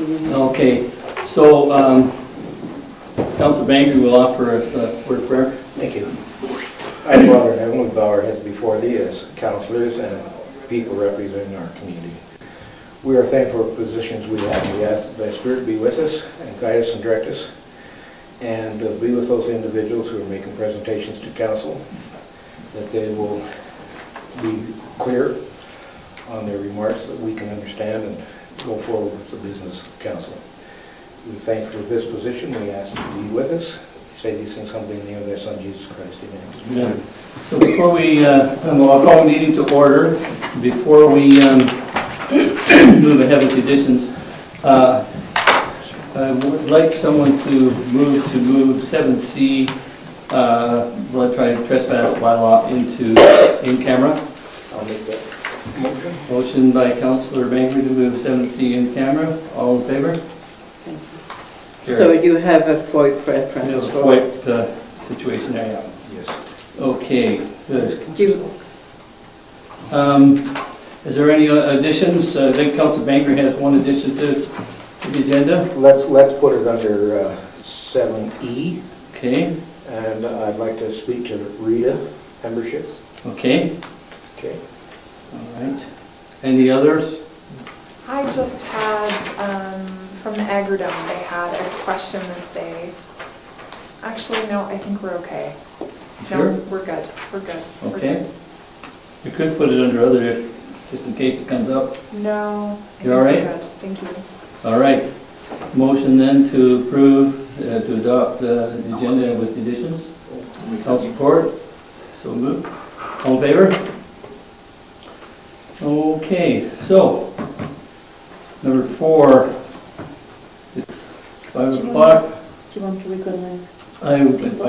Okay, so Councillor Bengry will offer us a word of prayer. Thank you. I, Father in heaven, we bow our heads before thee as councillors and people representing our community. We are thankful for the positions we have. We ask that thy Spirit be with us and guide us and direct us, and be with those individuals who are making presentations to council, that they will be clear on their remarks, that we can understand and go forward with the business of council. We thank you for this position. We ask you to be with us. Say these things humbly in the name of thy Son, Jesus Christ. Amen. Amen. So before we, I'll call the meeting to order. Before we move ahead with the additions, I would like someone to move 7C, blood trespass bylaw into in camera. I'll make that motion. Motion by Councillor Bengry to move 7C in camera. All in favor? So you have a FOIP preference? There's a FOIP situation there, yeah. Yes. Okay, good. Is there any additions? I think Councillor Bengry has one addition to the agenda. Let's put it under 7E. Okay. And I'd like to speak to Rita memberships. Okay. Okay. All right. Any others? I just had, from the Agrodome, they had a question that they, actually, no, I think we're okay. Sure? No, we're good, we're good. we're Okay. good. You could put it under other, just in case it comes up. No. I You all think right? we're good. Thank you. All right. Motion then to approve, to adopt the agenda with additions. Council support. So moved. All in favor? Okay, so number 4. It's 5 o'clock. Do you want to recognize? I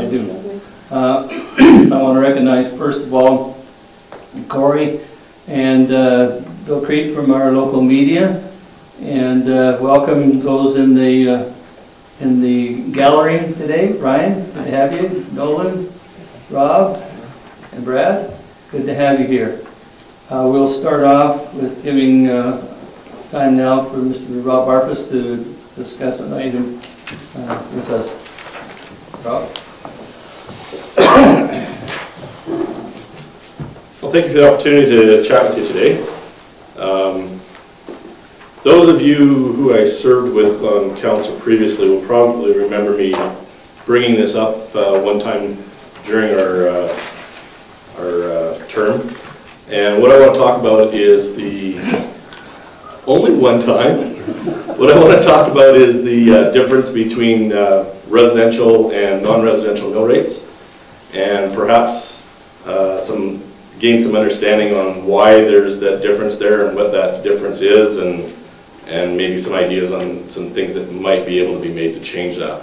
do. I want to recognize, first of all, Corey and Bill Creek from our local media, and welcome those in the gallery today. Ryan, good to have you. Nolan, Rob, and Brad, good to have you here. We'll start off with giving time now for Mr. Rob Barfus to discuss an item with us. Rob? Well, thank you for the opportunity to chat with you today. Those of you who I served with on council previously will probably remember me bringing this up one time during our term. And what I want to talk about is only one time. What I want to talk about is the difference between residential and non-residential mill rates, and perhaps gain some understanding on why there's that difference there and what that difference is, and maybe some ideas on some things that might be able to be made to change that.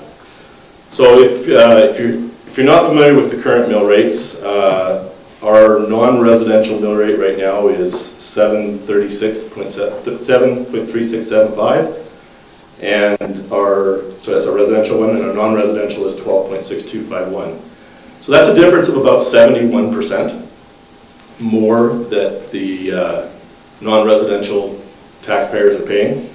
So if you're not familiar with the current mill rates, our non-residential mill rate right now is 736.75, and so that's our residential one, and our non-residential is 12.6251. So that's a difference of about 71% more that the non-residential taxpayers are paying.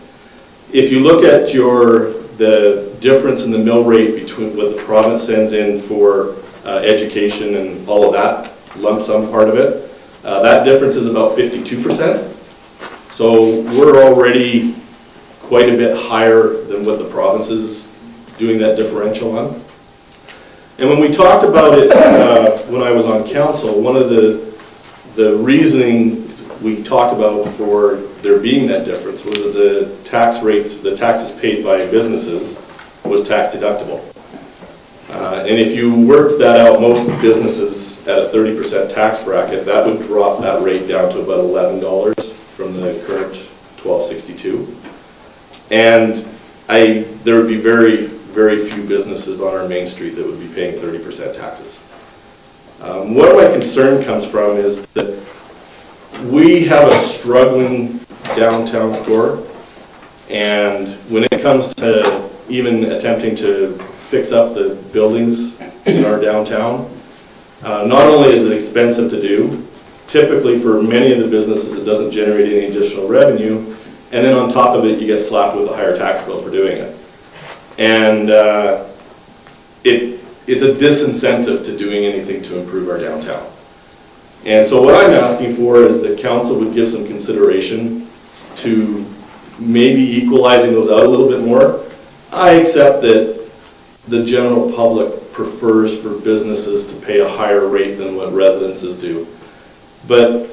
If you look at the difference in the mill rate between what the province sends in for education and all of that lump sum part of it, that difference is about 52%. So we're already quite a bit higher than what the province is doing that differential on. And when we talked about it when I was on council, one of the reasoning we talked about for there being that difference was that the tax rates, the taxes paid by businesses, was tax deductible. And if you worked that out, most businesses at a 30% tax bracket, that would drop that rate down to about $11 from the current $12.62. And there would be very, very few businesses on our main street that would be paying 30% taxes. What my concern comes from is that we have a struggling downtown core, and when it comes to even attempting to fix up the buildings in our downtown, not only is it expensive to do, typically for many of the businesses it doesn't generate any additional revenue, and then on top of it, you get slapped with a higher tax bill for doing it. And it's a disincentive to doing anything to improve our downtown. And so what I'm asking for is that council would give some consideration to maybe equalizing those out a little bit more. I accept that the general public prefers for businesses to pay a higher rate than what residences do. But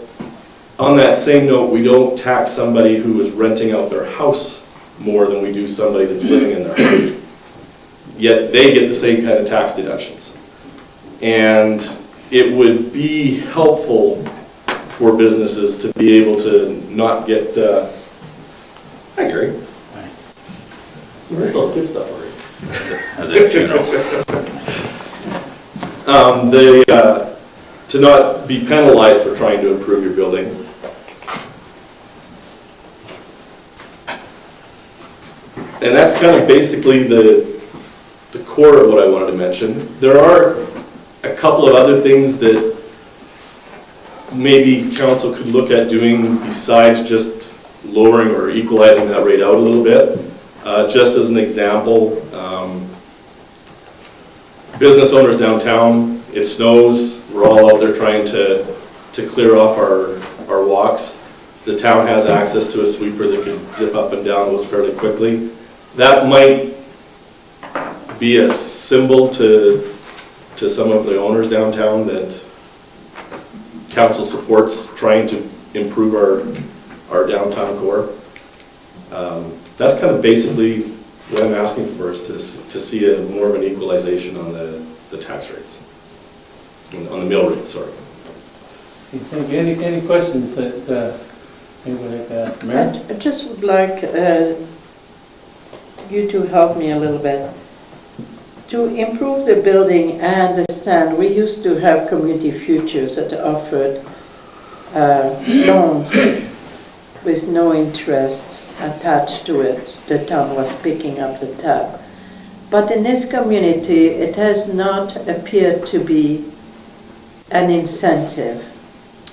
on that same note, we don't tax somebody who is renting out their house more than we do somebody that's living in their house. Yet they get the same kind of tax deductions. And it would be helpful for businesses to be able to not get, hi Gary. Hi. You missed all the good stuff already. I was at a funeral. To not be penalized for trying to improve your building. And that's kind of basically the core of what I wanted to mention. There are a couple of other things that maybe council could look at doing besides just lowering or equalizing that rate out a little bit. Just as an example, business owners downtown, it snows, we're all out there trying to clear off our walks. The town has access to a sweeper that can zip up and down those fairly quickly. That might be a symbol to some of the owners downtown that council supports trying to improve our downtown core. That's kind of basically what I'm asking for, is to see more of an equalization on the tax rates, on the mill rates, sorry. Thank you. Any questions that anyone would like to ask? Mayor? I just would like you to help me a little bit. To improve the building, I understand we used to have community futures that offered loans with no interest attached to it. The town was picking up the tab. But in this community, it has not appeared to be an incentive.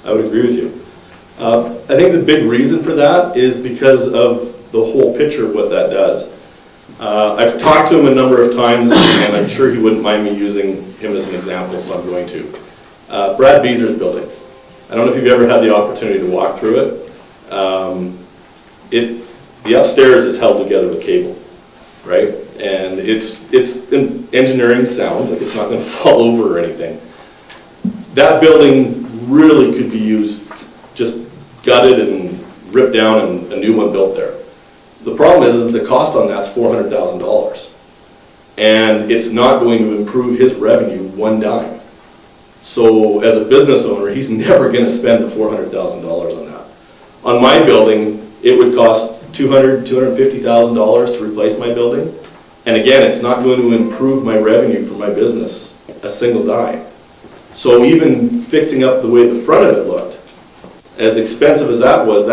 I would agree with you. I think the big reason for that is because of the whole picture of what that does. I've talked to him a number of times, and I'm sure he wouldn't mind me using him as an example, so I'm going to. Brad Beezer's building. I don't know if you've ever had the opportunity to walk through it. The upstairs is held together with cable, right? And it's an engineering sound, like it's not going to fall over or anything. That building really could be used, just gutted and ripped down and a new one built there. The problem is the cost on that's $400,000, and it's not going to improve his revenue one dime. So as a business owner, he's never going to spend the $400,000 on that. On my building, it would cost $250,000 to replace my building, and again, it's not going to improve my revenue for my business a single dime. So even fixing up the way the front of it looked, as expensive as that was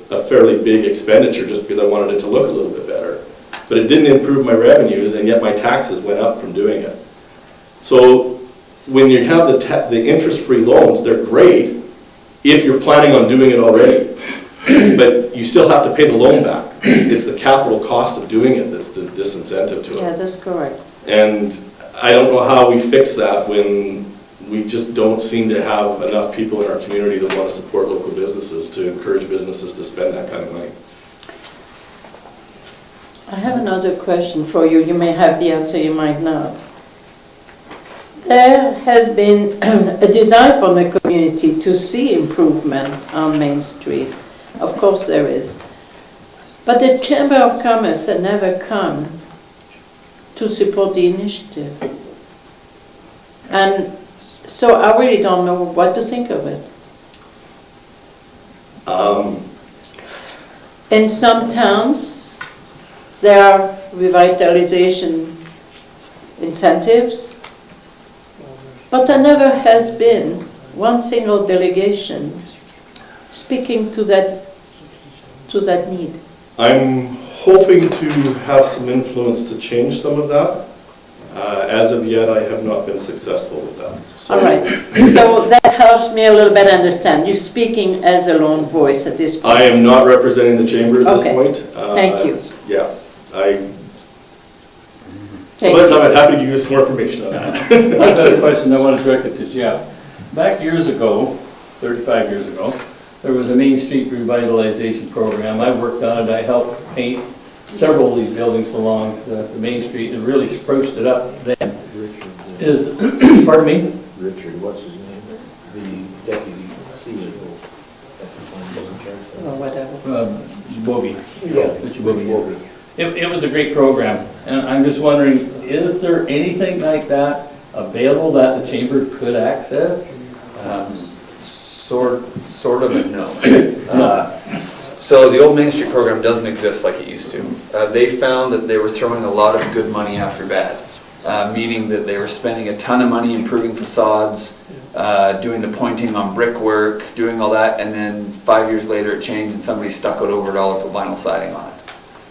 a fairly big expenditure just because I wanted it to look a little bit better. But it didn't improve my revenues, and yet my taxes went up from doing it. So when you have the interest-free loans, they're great if you're planning on doing it already. But you still have to pay the loan back. It's the capital cost of doing it that's the disincentive to it. Yeah, that's correct. And I don't know how we fix that when we just don't seem to have enough people in our community that want to support local businesses, to encourage businesses to spend that kind of money. I have another question for you. You may have the answer, you might not. There has been a desire from the community to see improvement on Main Street. Of course there is. But the Chamber of Commerce had never come to support the initiative. And so I really don't know what to think of it. In some towns, there are revitalization incentives, but there never has been one single delegation speaking to that need. I'm hoping to have some influence to change some of that. As of yet, I have not been successful with that. So- All right, so that helps me a little bit understand. You're speaking as a lone voice at this point. I am not representing the chamber at Okay. this point. Thank you. Yeah, Thank some other you. time I'd happy to give you some more information on that. I've got a question I want to direct it to Jeff. Back years ago, 35 years ago, there was a Main Street revitalization program. I worked on it. I helped paint several of these buildings along the Main Street and really spruced it up then. Is, pardon me? Richard, what's his name? The deputy CEO. Or whatever. Bobby. Yeah. Richard Bobby. It was a great program, and I'm just wondering, is there anything like that available that the chamber could access? Sort of and no. So the old Main Street program doesn't exist like it used to. They found that they were throwing a lot of good money after bad, meaning that they were spending a ton of money improving facades, doing the pointing on brickwork, doing all that, and then 5 years later it changed and somebody stuck it over it all, put vinyl siding on it.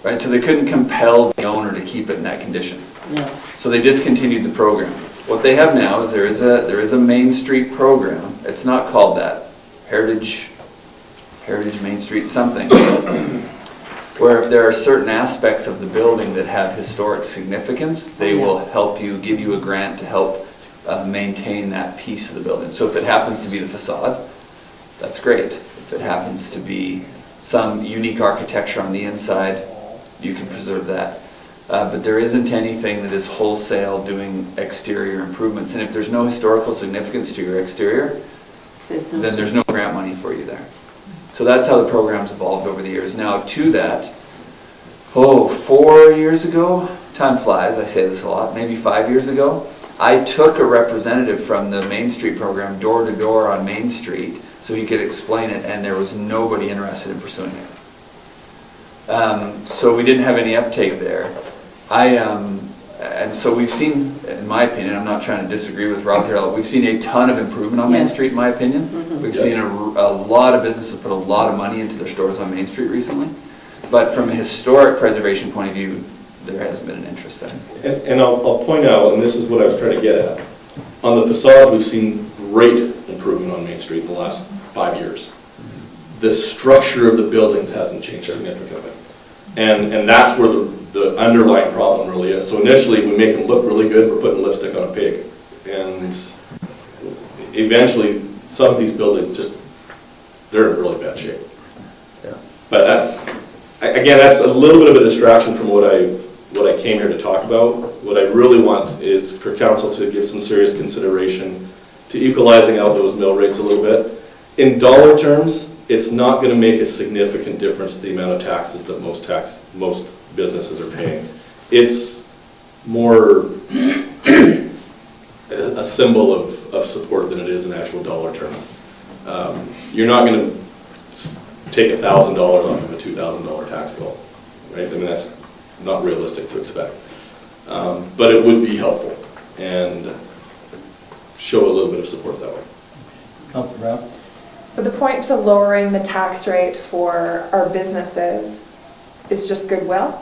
Right, so they couldn't compel the owner to keep it in that condition. Yeah. So they discontinued the program. What they have now is there is a Main Street program. It's not called that. Heritage Main Street something. Where if there are certain aspects of the building that have historic significance, they will help you, give you a grant to help maintain that piece of the building. So if it happens to be the facade, that's great. If it happens to be some unique architecture on the inside, you can preserve that. But there isn't anything that is wholesale doing exterior improvements. And if there's no historical significance to your exterior, then there's no grant money for you there. So that's how the program's evolved over the years. Now to that, 4 years ago, time flies, I say this a lot, maybe 5 years ago, I took a representative from the Main Street program door to door on Main Street so he could explain it, and there was nobody interested in pursuing it. So we didn't have any uptake there. And so we've seen, in my opinion, I'm not trying to disagree with Rob here, we've seen a ton of improvement on Main Yes. Street, in my opinion. We've seen a lot of businesses put a lot of money into their stores on Main Street recently. But from a historic preservation point of view, there hasn't been an interest in it. And I'll point out, and this is what I was trying to get at, on the facades, we've seen great improvement on Main Street in the last 5 years. The structure of the buildings hasn't changed significantly. And that's where the underlying problem really is. So initially, we make them look really good, we're putting lipstick on a pig. And eventually, some of these buildings they're in really bad shape. Yeah. But again, that's a little bit of a distraction from what I came here to talk about. What I really want is for council to give some serious consideration to equalizing out those mill rates a little bit. In dollar terms, it's not going to make a significant difference to the amount of taxes that most businesses are paying. It's more a symbol of support than it is in actual dollar terms. You're not going to take $1,000 off of a $2,000 tax bill, right? I mean, that's not realistic to expect. But it would be helpful and show a little bit of support that way. Councillor Brown? So the point to lowering the tax rate for our businesses is just goodwill?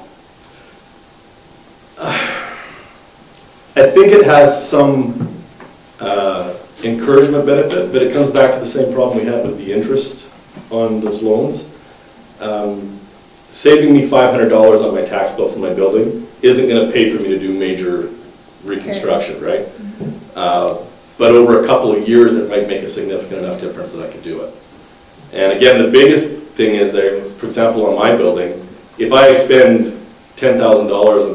I think it has some encouragement benefit, but it comes back to the same problem we had with the interest on those loans. Saving me $500 on my tax bill for my building isn't going to pay for me to do major reconstruction, right? But over a couple of years, it might make a significant enough difference that I could do it. And again, the biggest thing is there, for example, on my building, if I spend $10,000 on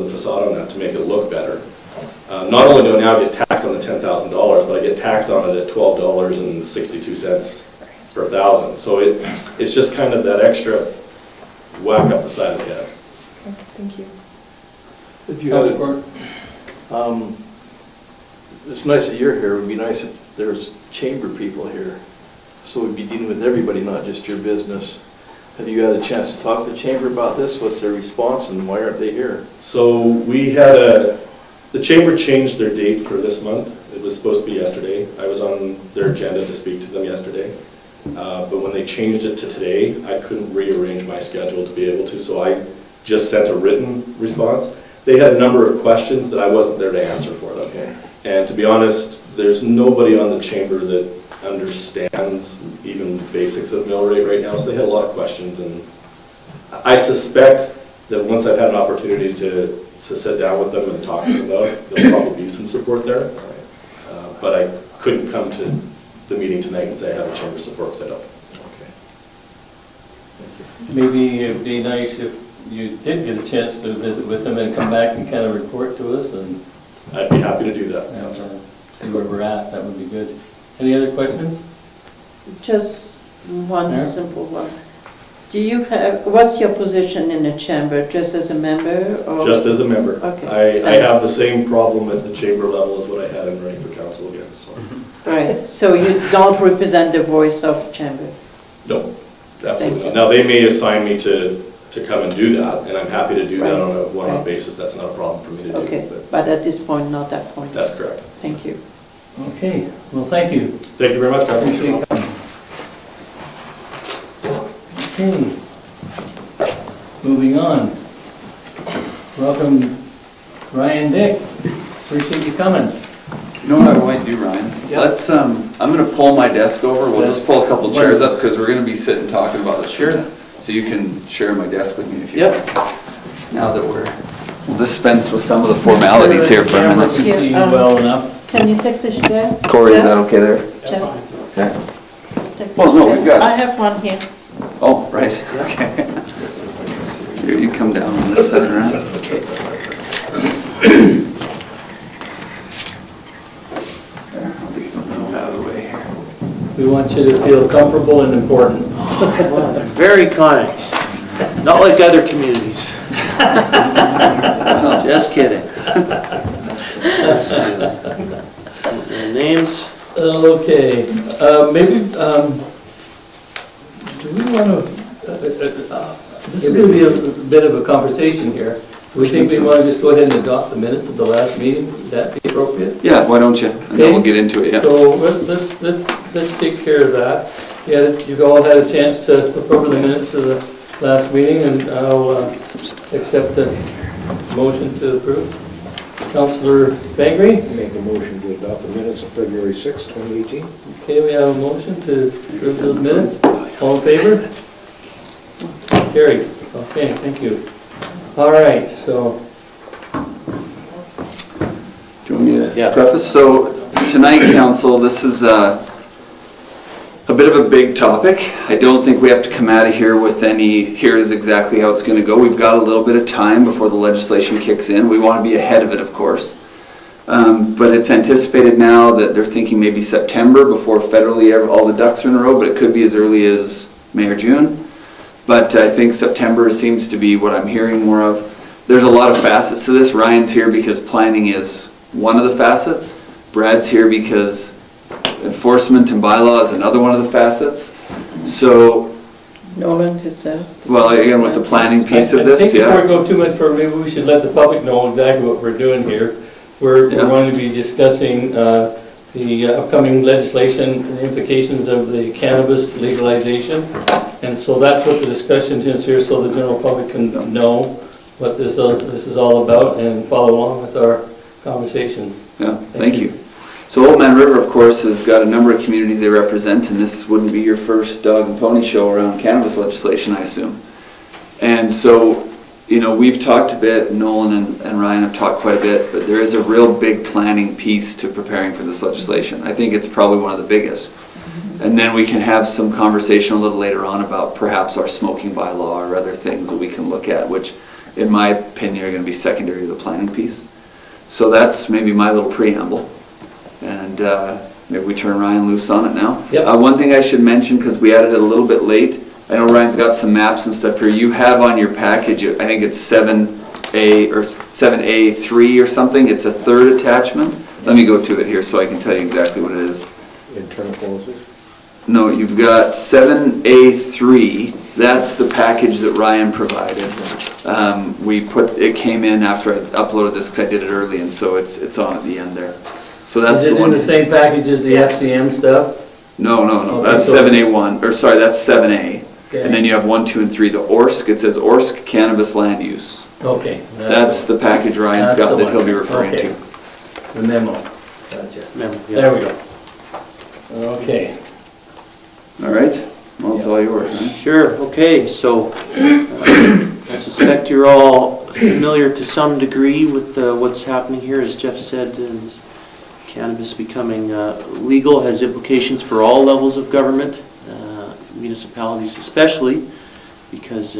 the facade on that to make it look better, not only do I now get taxed on the $10,000, but I get taxed on it at $12.62 per thousand. So it's just kind of that extra whack up the side of the head. Okay, thank you. If you had, it's nice that you're here. It would be nice if there's chamber people here. So we'd be dealing with everybody, not just your business. Have you had a chance to talk to the chamber about this? What's their response and why aren't they here? So we had the chamber changed their date for this month. It was supposed to be yesterday. I was on their agenda to speak to them yesterday. But when they changed it to today, I couldn't rearrange my schedule to be able to, so I just sent a written response. they had a number of questions that I wasn't there to answer for them. And to be honest, there's nobody on the chamber that understands even the basics of mill rate right now, so they had a lot of questions, and I suspect that once I've had an opportunity to sit down with them and talk to them about it, there'll probably be some support there. But I couldn't come to the meeting tonight and say I have a chamber support set up. Maybe it'd be nice if you did get a chance to visit with them and come back and kind of report to us and I'd be happy to do that. see where we're at. That would be good. Any other questions? Just one Yeah. simple one. Do you have, what's your position in the chamber, just as a member or? Just as a member. Okay. I have the same problem at the chamber level as what I had in running for council again, so. Right, so you don't represent the voice of chamber? No, absolutely Thank you. not. Now, they may assign me to come and do that, and I'm happy to do that Right. on a one-off Right. basis. That's not a problem for me to do. Okay, But but at this point, not that point. that's correct. Thank you. Okay, well, thank you. Thank you very much, Councilor. Appreciate you coming. Okay. Moving on. Welcome, Ryan Dick. Appreciate you coming. You know what I might do, Ryan? Yeah. Let's, I'm gonna pull my desk over, we'll just pull a couple chairs up, because we're gonna be sitting talking about this. Sure. So you can share my desk with me if you Yep. want. Now that we'll dispense with some of the formalities here for a Camera minute. can see you well enough. Can you take this chair? Corey, is that okay there? Jeff, Okay. take Well, this no, chair. we've got- I have one here. Oh, right, okay. Here, you come down on this side, right? Okay. There, I'll get some things out of the way here. We want you to feel comfortable and important. Very kind. Not like other communities. Just kidding. Let's see. Names? Okay, maybe, do we want to, this is going to be a bit of a conversation here. Do we think we want to just go ahead and adopt the minutes of the last meeting? Would that be appropriate? Yeah, why don't you? And then we'll get into it, yeah. So let's take care of that. Yeah, you've all had a chance to approve the minutes of the last meeting, and I'll accept the motion to approve. Councillor Bengry? Make a motion to adopt the minutes of February 6, 2018. Okay, we have a motion to approve those minutes. All in favor? Carried. Okay, thank you. All right, so, Do you want me to Yeah. preface? So tonight, council, this is a bit of a big topic. I don't think we have to come out of here with any, here's exactly how it's going to go. We've got a little bit of time before the legislation kicks in. We want to be ahead of it, of course. But it's anticipated now that they're thinking maybe September before federally all the ducks are in a row, but it could be as early as May or June. But I think September seems to be what I'm hearing more of. There's a lot of facets to this. Ryan's here because planning is one of the facets. Brad's here because enforcement and bylaw is another one of the facets. So, Nolan, is that? well, again, with the planning piece of I this, think before yeah. we go too much further, maybe we should let the public know exactly what we're doing here. We're Yeah. going to be discussing the upcoming legislation and the implications of the cannabis legalization. And so that's what the discussion is here, so the general public can know what this is all about and follow along with our conversation. Yeah, thank you. So Old Man River, of course, has got a number of communities they represent, and this wouldn't be your first dog and pony show around cannabis legislation, I assume. And so, you know, we've talked a bit, Nolan and Ryan have talked quite a bit, but there is a real big planning piece to preparing for this legislation. I think it's probably one of the biggest. And then we can have some conversation a little later on about perhaps our smoking bylaw or other things that we can look at, which in my opinion are going to be secondary to the planning piece. So that's maybe my little preamble. And maybe we turn Ryan loose on it now. Yep. One thing I should mention, because we added it a little bit late, I know Ryan's got some maps and stuff here. You have on your package, I think it's 7A or 7A3 or something. It's a third attachment. Let me go to it here so I can tell you exactly what it is. Internal policies. No, you've got 7A3. That's the package that Ryan provided. It came in after I uploaded this because I did it early, and so it's on at the end there. So that's Is the it in one. the same package as the FCM stuff? No, Okay, that's so- 7A1, or sorry, that's 7A. And then you have 1, 2, and 3, the ORSC, it says ORSC cannabis land use. Okay. That's the package Ryan's That's got the that he'll be one. referring Okay. to. The memo. Gotcha. Yeah. There we go. Okay. All right, well, it's all yours, right? Sure, okay, so I suspect you're all familiar to some degree with what's happening here. As Jeff said, cannabis becoming legal has implications for all levels of government, municipalities especially, because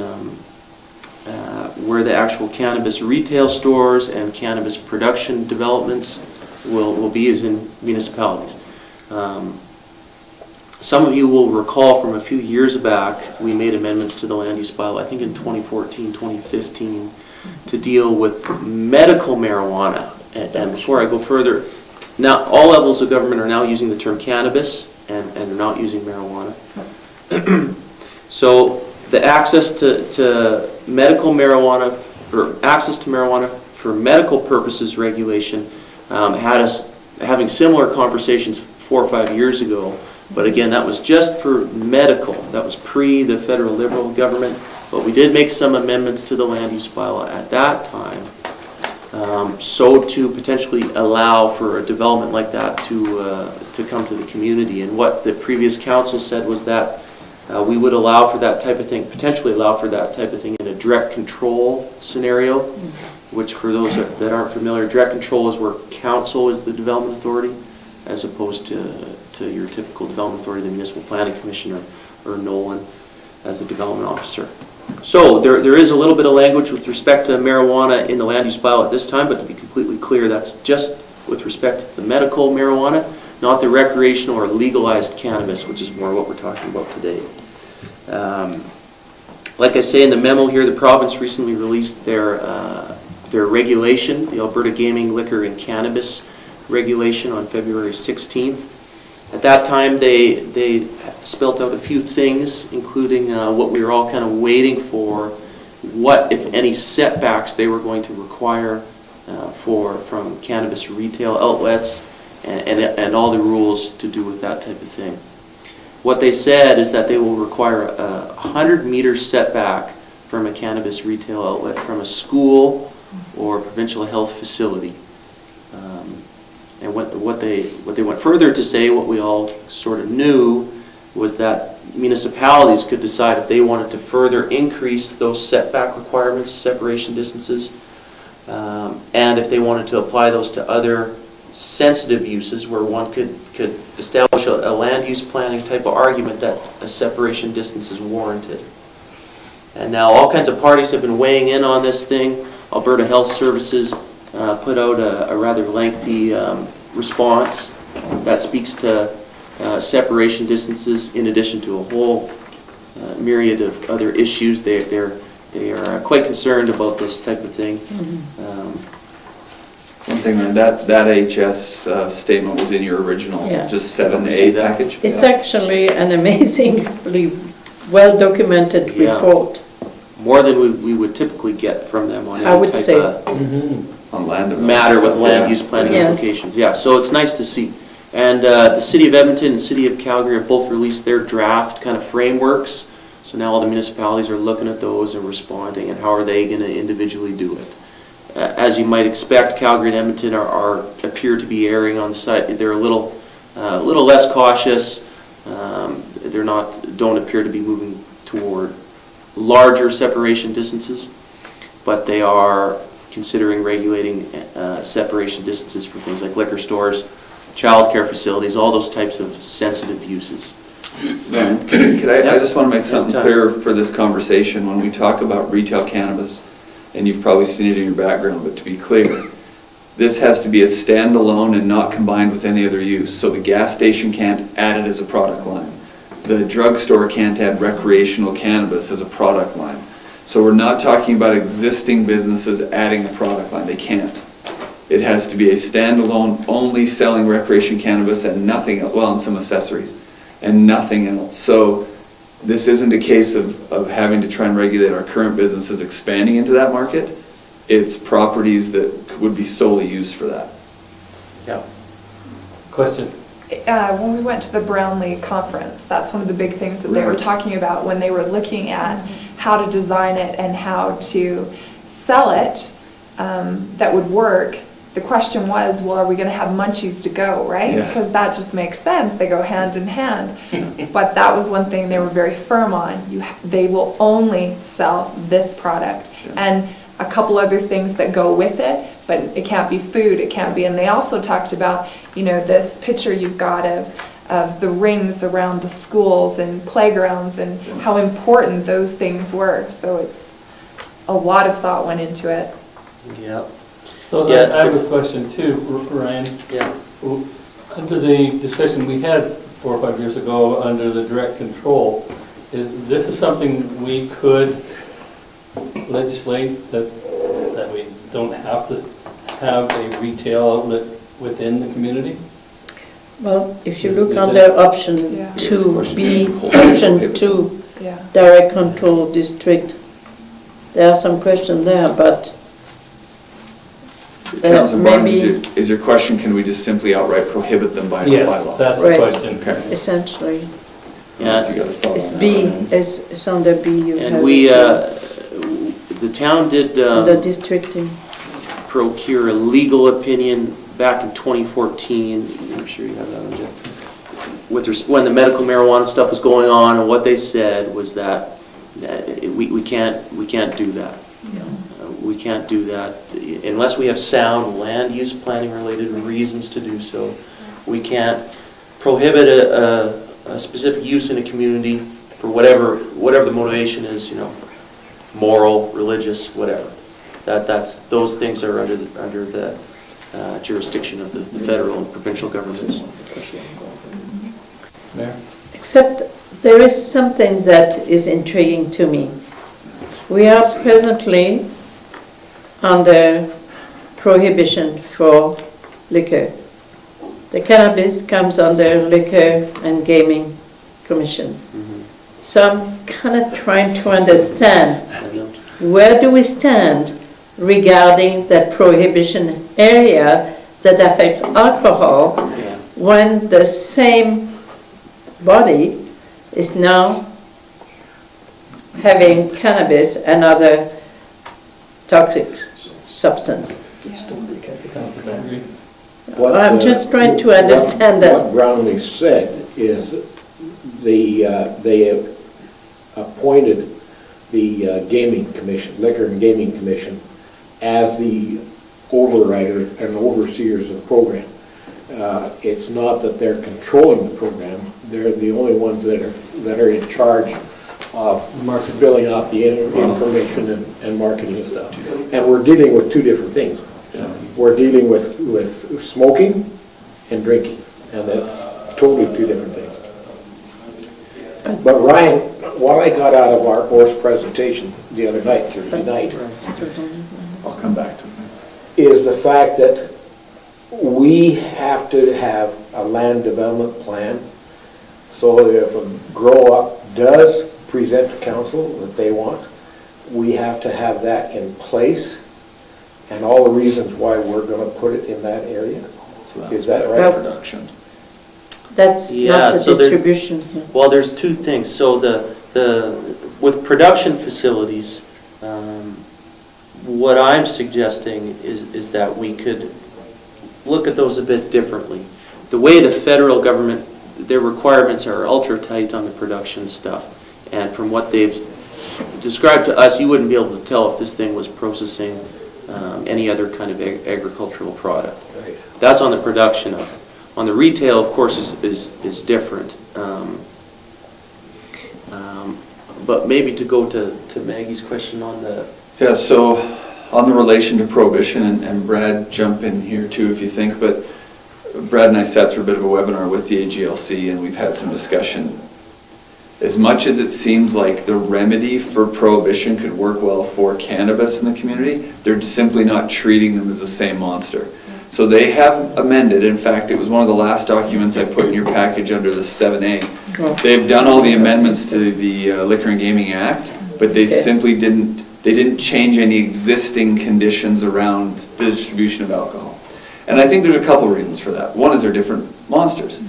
where the actual cannabis retail stores and cannabis production developments will be is in municipalities. Some of you will recall from a few years back, we made amendments to the land use bylaw, I think in 2014, 2015, to deal with medical marijuana. And before I go further, now all levels of government are now using the term cannabis and are not using marijuana. So the access to medical marijuana, or access to marijuana for medical purposes regulation had us having similar conversations 4 or 5 years ago. But again, that was just for medical. That was pre the federal Liberal government. But we did make some amendments to the land use bylaw at that time, so to potentially allow for a development like that to come to the community. And what the previous council said was that we would allow for that type of thing, potentially allow for that type of thing in a direct control scenario, which for those that aren't familiar, direct control is where council is the development authority, as opposed to your typical development authority, the Municipal Planning Commission or Nolan as the development officer. So there is a little bit of language with respect to marijuana in the land use bylaw at this time, but to be completely clear, that's just with respect to the medical marijuana, not the recreational or legalized cannabis, which is more what we're talking about today. Like I say in the memo here, the province recently released their regulation, the Alberta Gaming, Liquor and Cannabis regulation on February 16th. At that time, they spelt out a few things, including what we were all kind of waiting for, what, if any, setbacks they were going to require from cannabis retail outlets, and all the rules to do with that type of thing. What they said is that they will require a 100-meter setback from a cannabis retail outlet from a school or provincial health facility. And what they went further to say, what we all sort of knew, was that municipalities could decide if they wanted to further increase those setback requirements, separation distances, and if they wanted to apply those to other sensitive uses where one could establish a land use planning type of argument that a separation distance is warranted. And now all kinds of parties have been weighing in on this thing. Alberta Health Services put out a rather lengthy response that speaks to separation distances in addition to a whole myriad of other issues. They are quite concerned about this type of thing. One thing, that HS statement was in your original, Yeah. just 7A package? It's actually an amazingly well-documented Yeah. report. More than we would typically get from them on I any would type say. of On land development matter with stuff, land yeah. use planning Yes. implications. Yeah, so it's nice to see. And the City of Edmonton and City of Calgary have both released their draft kind of frameworks. So now all the municipalities are looking at those and responding, and how are they going to individually do it. As you might expect, Calgary and Edmonton appear to be erring on the side. They're a little less cautious. Don't appear to be moving toward larger separation distances, but they are considering regulating separation distances for things like liquor stores, childcare facilities, all those types of sensitive uses. Could I just want to make something clear for this conversation. When we talk about retail cannabis, and you've probably seen it in your background, but to be clear, this has to be a standalone and not combined with any other use. So the gas station can't add it as a product line. The drugstore can't add recreational cannabis as a product line. So we're not talking about existing businesses adding a product line. They can't. It has to be a standalone, only selling recreation cannabis and nothing else, well, and some accessories, and nothing else. So this isn't a case of having to try and regulate our current businesses expanding into that market. It's properties that would be solely used for that. Yeah. Question? When we went to the Brownlee conference, that's one of the big things that they were Right. talking about when they were looking at how to design it and how to sell it that would work. The question was, well, are we going to have munchies to go, right? Yeah. Because that just makes sense. They go hand in hand. But that was one thing they were very firm on. They will only sell this product. And a couple other things that go with it, but it can't be food, it can't be, and they also talked about, you know, this picture you've got of the rings around the schools and playgrounds and how important those things were. So it's, a lot of thought went into it. Yeah. So Yeah. I have a question too, Ryan. Yeah. Under the discussion we had 4 or 5 years ago under the direct control, this is something we could legislate that we don't have to have a retail outlet within the community? Well, if you Is- look is under it- option Yeah. 2B, option 2, Yeah. direct control district, there are some questions there, but Councillor Barnes, maybe is your question, can we just simply outright prohibit them by Yes, bylaw? that's the Right. question. Okay. essentially, Yeah. If you got a thought it's on that B, one. it's under B you have. And we, it, the town did under districting. procure a legal opinion back in 2014. I'm sure you have that on, Jeff. When the medical marijuana stuff was going on, and what they said was that we can't do that. We can't do that unless we have sound land use planning related reasons to do so. We can't prohibit a specific use in a community for whatever the motivation is, you know, moral, religious, whatever. Those things are under the jurisdiction of the federal and provincial governments. Mayor? Except there is something that is intriguing to me. We are presently under prohibition for liquor. The cannabis comes under Liquor and Gaming Commission. So I'm kind of trying to understand, where do we stand regarding that prohibition area that affects alcohol Yeah. when the same body is now having cannabis and other toxic substance? Councillor Bengry? I'm just trying to understand that. What Brownlee said is they appointed the gaming commission, Liquor and Gaming Commission, as the overrider and overseers of the program. It's not that they're controlling the program, they're the only ones that are in charge of spilling out the information and marketing stuff. And we're dealing with two different things. We're dealing with smoking and drinking, and that's totally two different things. But Ryan, what I got out of our horse presentation the other night, Thursday night, I'll come back to it. is the fact that we have to have a land development plan, so that if a grow-up does present to council that they want, we have to have that in place, and all the reasons why we're going to put it in that area. Is that right? Production. That's Yeah, not the so there- distribution here. Well, there's two things. So with production facilities, what I'm suggesting is that we could look at those a bit differently. The way the federal government, their requirements are ultra tight on the production stuff, and from what they've described to us, you wouldn't be able to tell if this thing was processing any other kind of agricultural product. Right. That's on the production of it. On the retail, of course, is different. But maybe to go to Maggie's question on the... Yeah, so on the relation to prohibition, and Brad, jump in here too if you think, but Brad and I sat through a bit of a webinar with the AGLC and we've had some discussion. As much as it seems like the remedy for prohibition could work well for cannabis in the community, they're simply not treating them as the same monster. So they have amended, in fact, it was one of the last documents I put in your package under the 7A. They've done all the amendments to the Liquor and Gaming Act, but they simply didn't change any existing conditions around the distribution of alcohol. And I think there's a couple reasons for that. One is they're different monsters.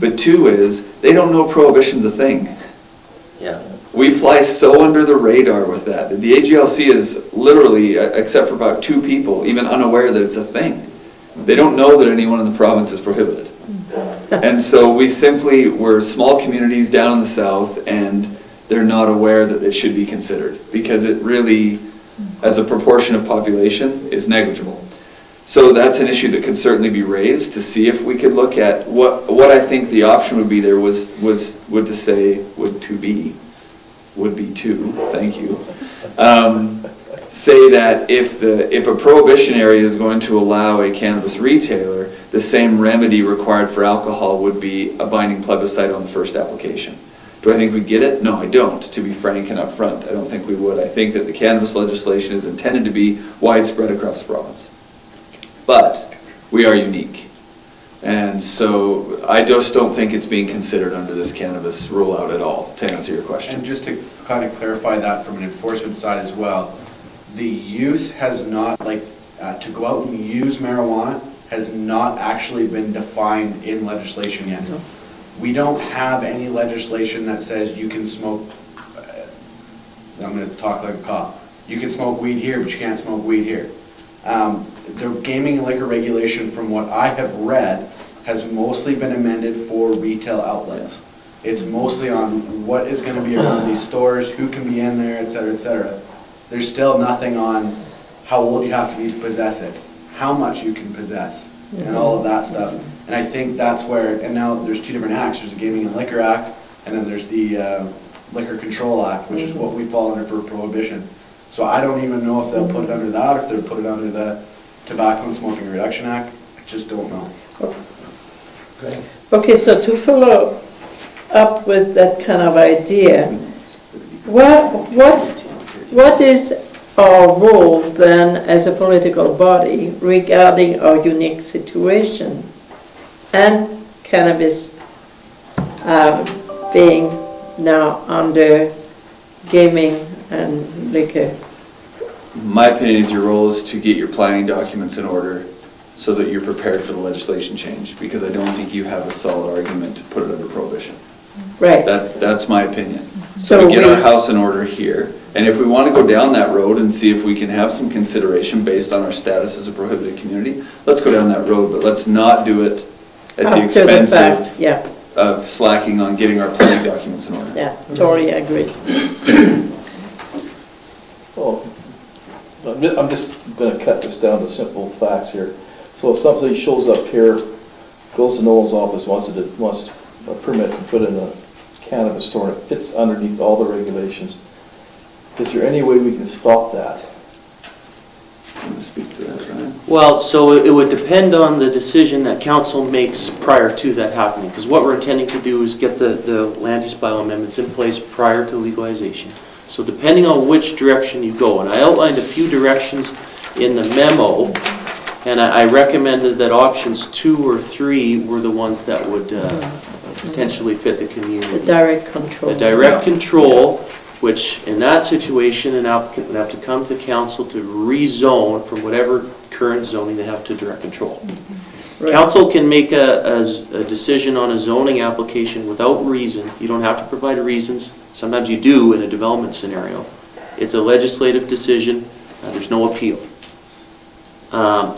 But two is, they don't know prohibition's a thing. Yeah. We fly so under the radar with that. The AGLC is literally, except for about 2 people, even unaware that it's a thing. They don't know that anyone in the province is prohibited. And so we're small communities down in the south, and they're not aware that it should be considered, because it really, as a proportion of population, is negligible. So that's an issue that could certainly be raised, to see if we could look at what I think the option would be there would be to, thank you. Say that if a prohibition area is going to allow a cannabis retailer, the same remedy required for alcohol would be a binding plebiscite on the first application. Do I think we get it? No, I don't, to be frank and upfront. I don't think we would. I think that the cannabis legislation is intended to be widespread across the province. But we are unique. And so I just don't think it's being considered under this cannabis rollout at all, to answer your question. And just to kind of clarify that from an enforcement side as well, the use has not, to go out and use marijuana has not actually been defined in legislation yet. We don't have any legislation that says you can smoke, I'm going to talk like a cop, you can smoke weed here, but you can't smoke weed here. The gaming and liquor regulation, from what I have read, has mostly been amended for retail outlets. It's mostly on what is going to be around these stores, who can be in there, et cetera, et cetera. There's still nothing on how old you have to be to possess it, how much you can possess, and all of that stuff. And I think that's where, and now there's 2 different acts. There's the Gaming and Liquor Act, and then there's the Liquor Control Act, which is what we fall under for prohibition. So I don't even know if they'll put it under that, or if they'll put it under the Tobacco and Smoking Reduction Act. I just don't know. Okay, so to follow up with that kind of idea, what is our role then as a political body regarding our unique situation and cannabis being now under gaming and liquor? My opinion is your role is to get your planning documents in order so that you're prepared for the legislation change, because I don't think you have a solid argument to put it under prohibition. Right. That's my opinion. So So we get our house in order here, and if we want to go down that road and see if we can have some consideration based on our status as a prohibited community, let's go down that road, but let's not do it at the After the expense fact, yeah, of slacking on getting our planning documents in order. yeah, totally agree. Well, I'm just going to cut this down to simple facts here. So if somebody shows up here, goes to Nolan's office, wants a permit to put in a cannabis store, and it fits underneath all the regulations, is there any way we can stop that? Want to speak to that, Ryan? Well, so it would depend on the decision that council makes prior to that happening, because what we're intending to do is get the land use bylaw amendments in place prior to legalization. So depending on which direction you go, and I outlined a few directions in the memo, and I recommended that options 2 or 3 were the ones that would potentially fit the community. The direct control. The direct control, which in that situation, an applicant would have to come to council to rezone from whatever current zoning they have to direct control. Right. Council can make a decision on a zoning application without reason. You don't have to provide reasons. Sometimes you do in a development scenario. It's a legislative decision. There's no appeal.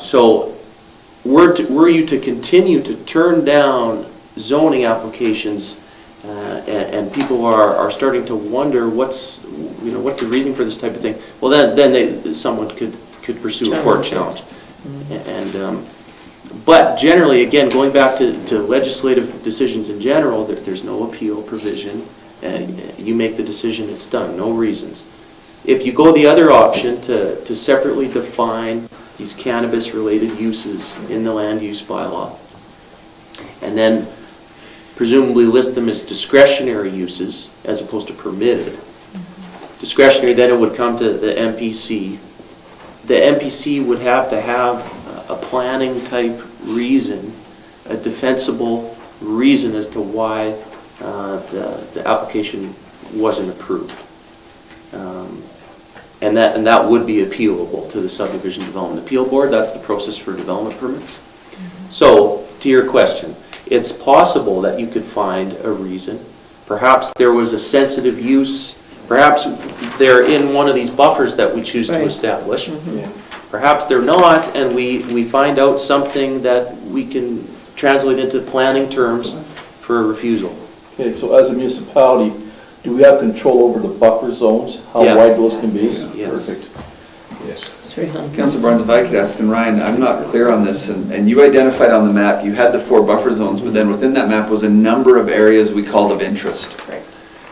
So were you to continue to turn down zoning applications, and people are starting to wonder what's the reason for this type of thing, well then someone could pursue a court challenge. And but generally, again, going back to legislative decisions in general, there's no appeal provision. You make the decision, it's done, no reasons. If you go the other option to separately define these cannabis-related uses in the land use bylaw, and then presumably list them as discretionary uses as opposed to permitted. Discretionary, then it would come to the MPC. The MPC would have to have a planning type reason, a defensible reason as to why the application wasn't approved. And that would be appealable to the Subdivision Development Appeal Board. That's the process for development permits. So, to your question, it's possible that you could find a reason. Perhaps there was a sensitive use, perhaps they're in one of these buffers that we choose to Right. establish. Yeah. Perhaps they're not, and we find out something that we can translate into planning terms for a refusal. Okay, so as a municipality, do we have control over the buffer zones, how Yeah. wide those can be? Yes. Perfect. Yes. 300. Councillor Barnes, if I could ask, and Ryan, I'm not clear on this, and you identified on the map, you had the 4 buffer zones, but then within that map was a number of areas we called of interest. Right.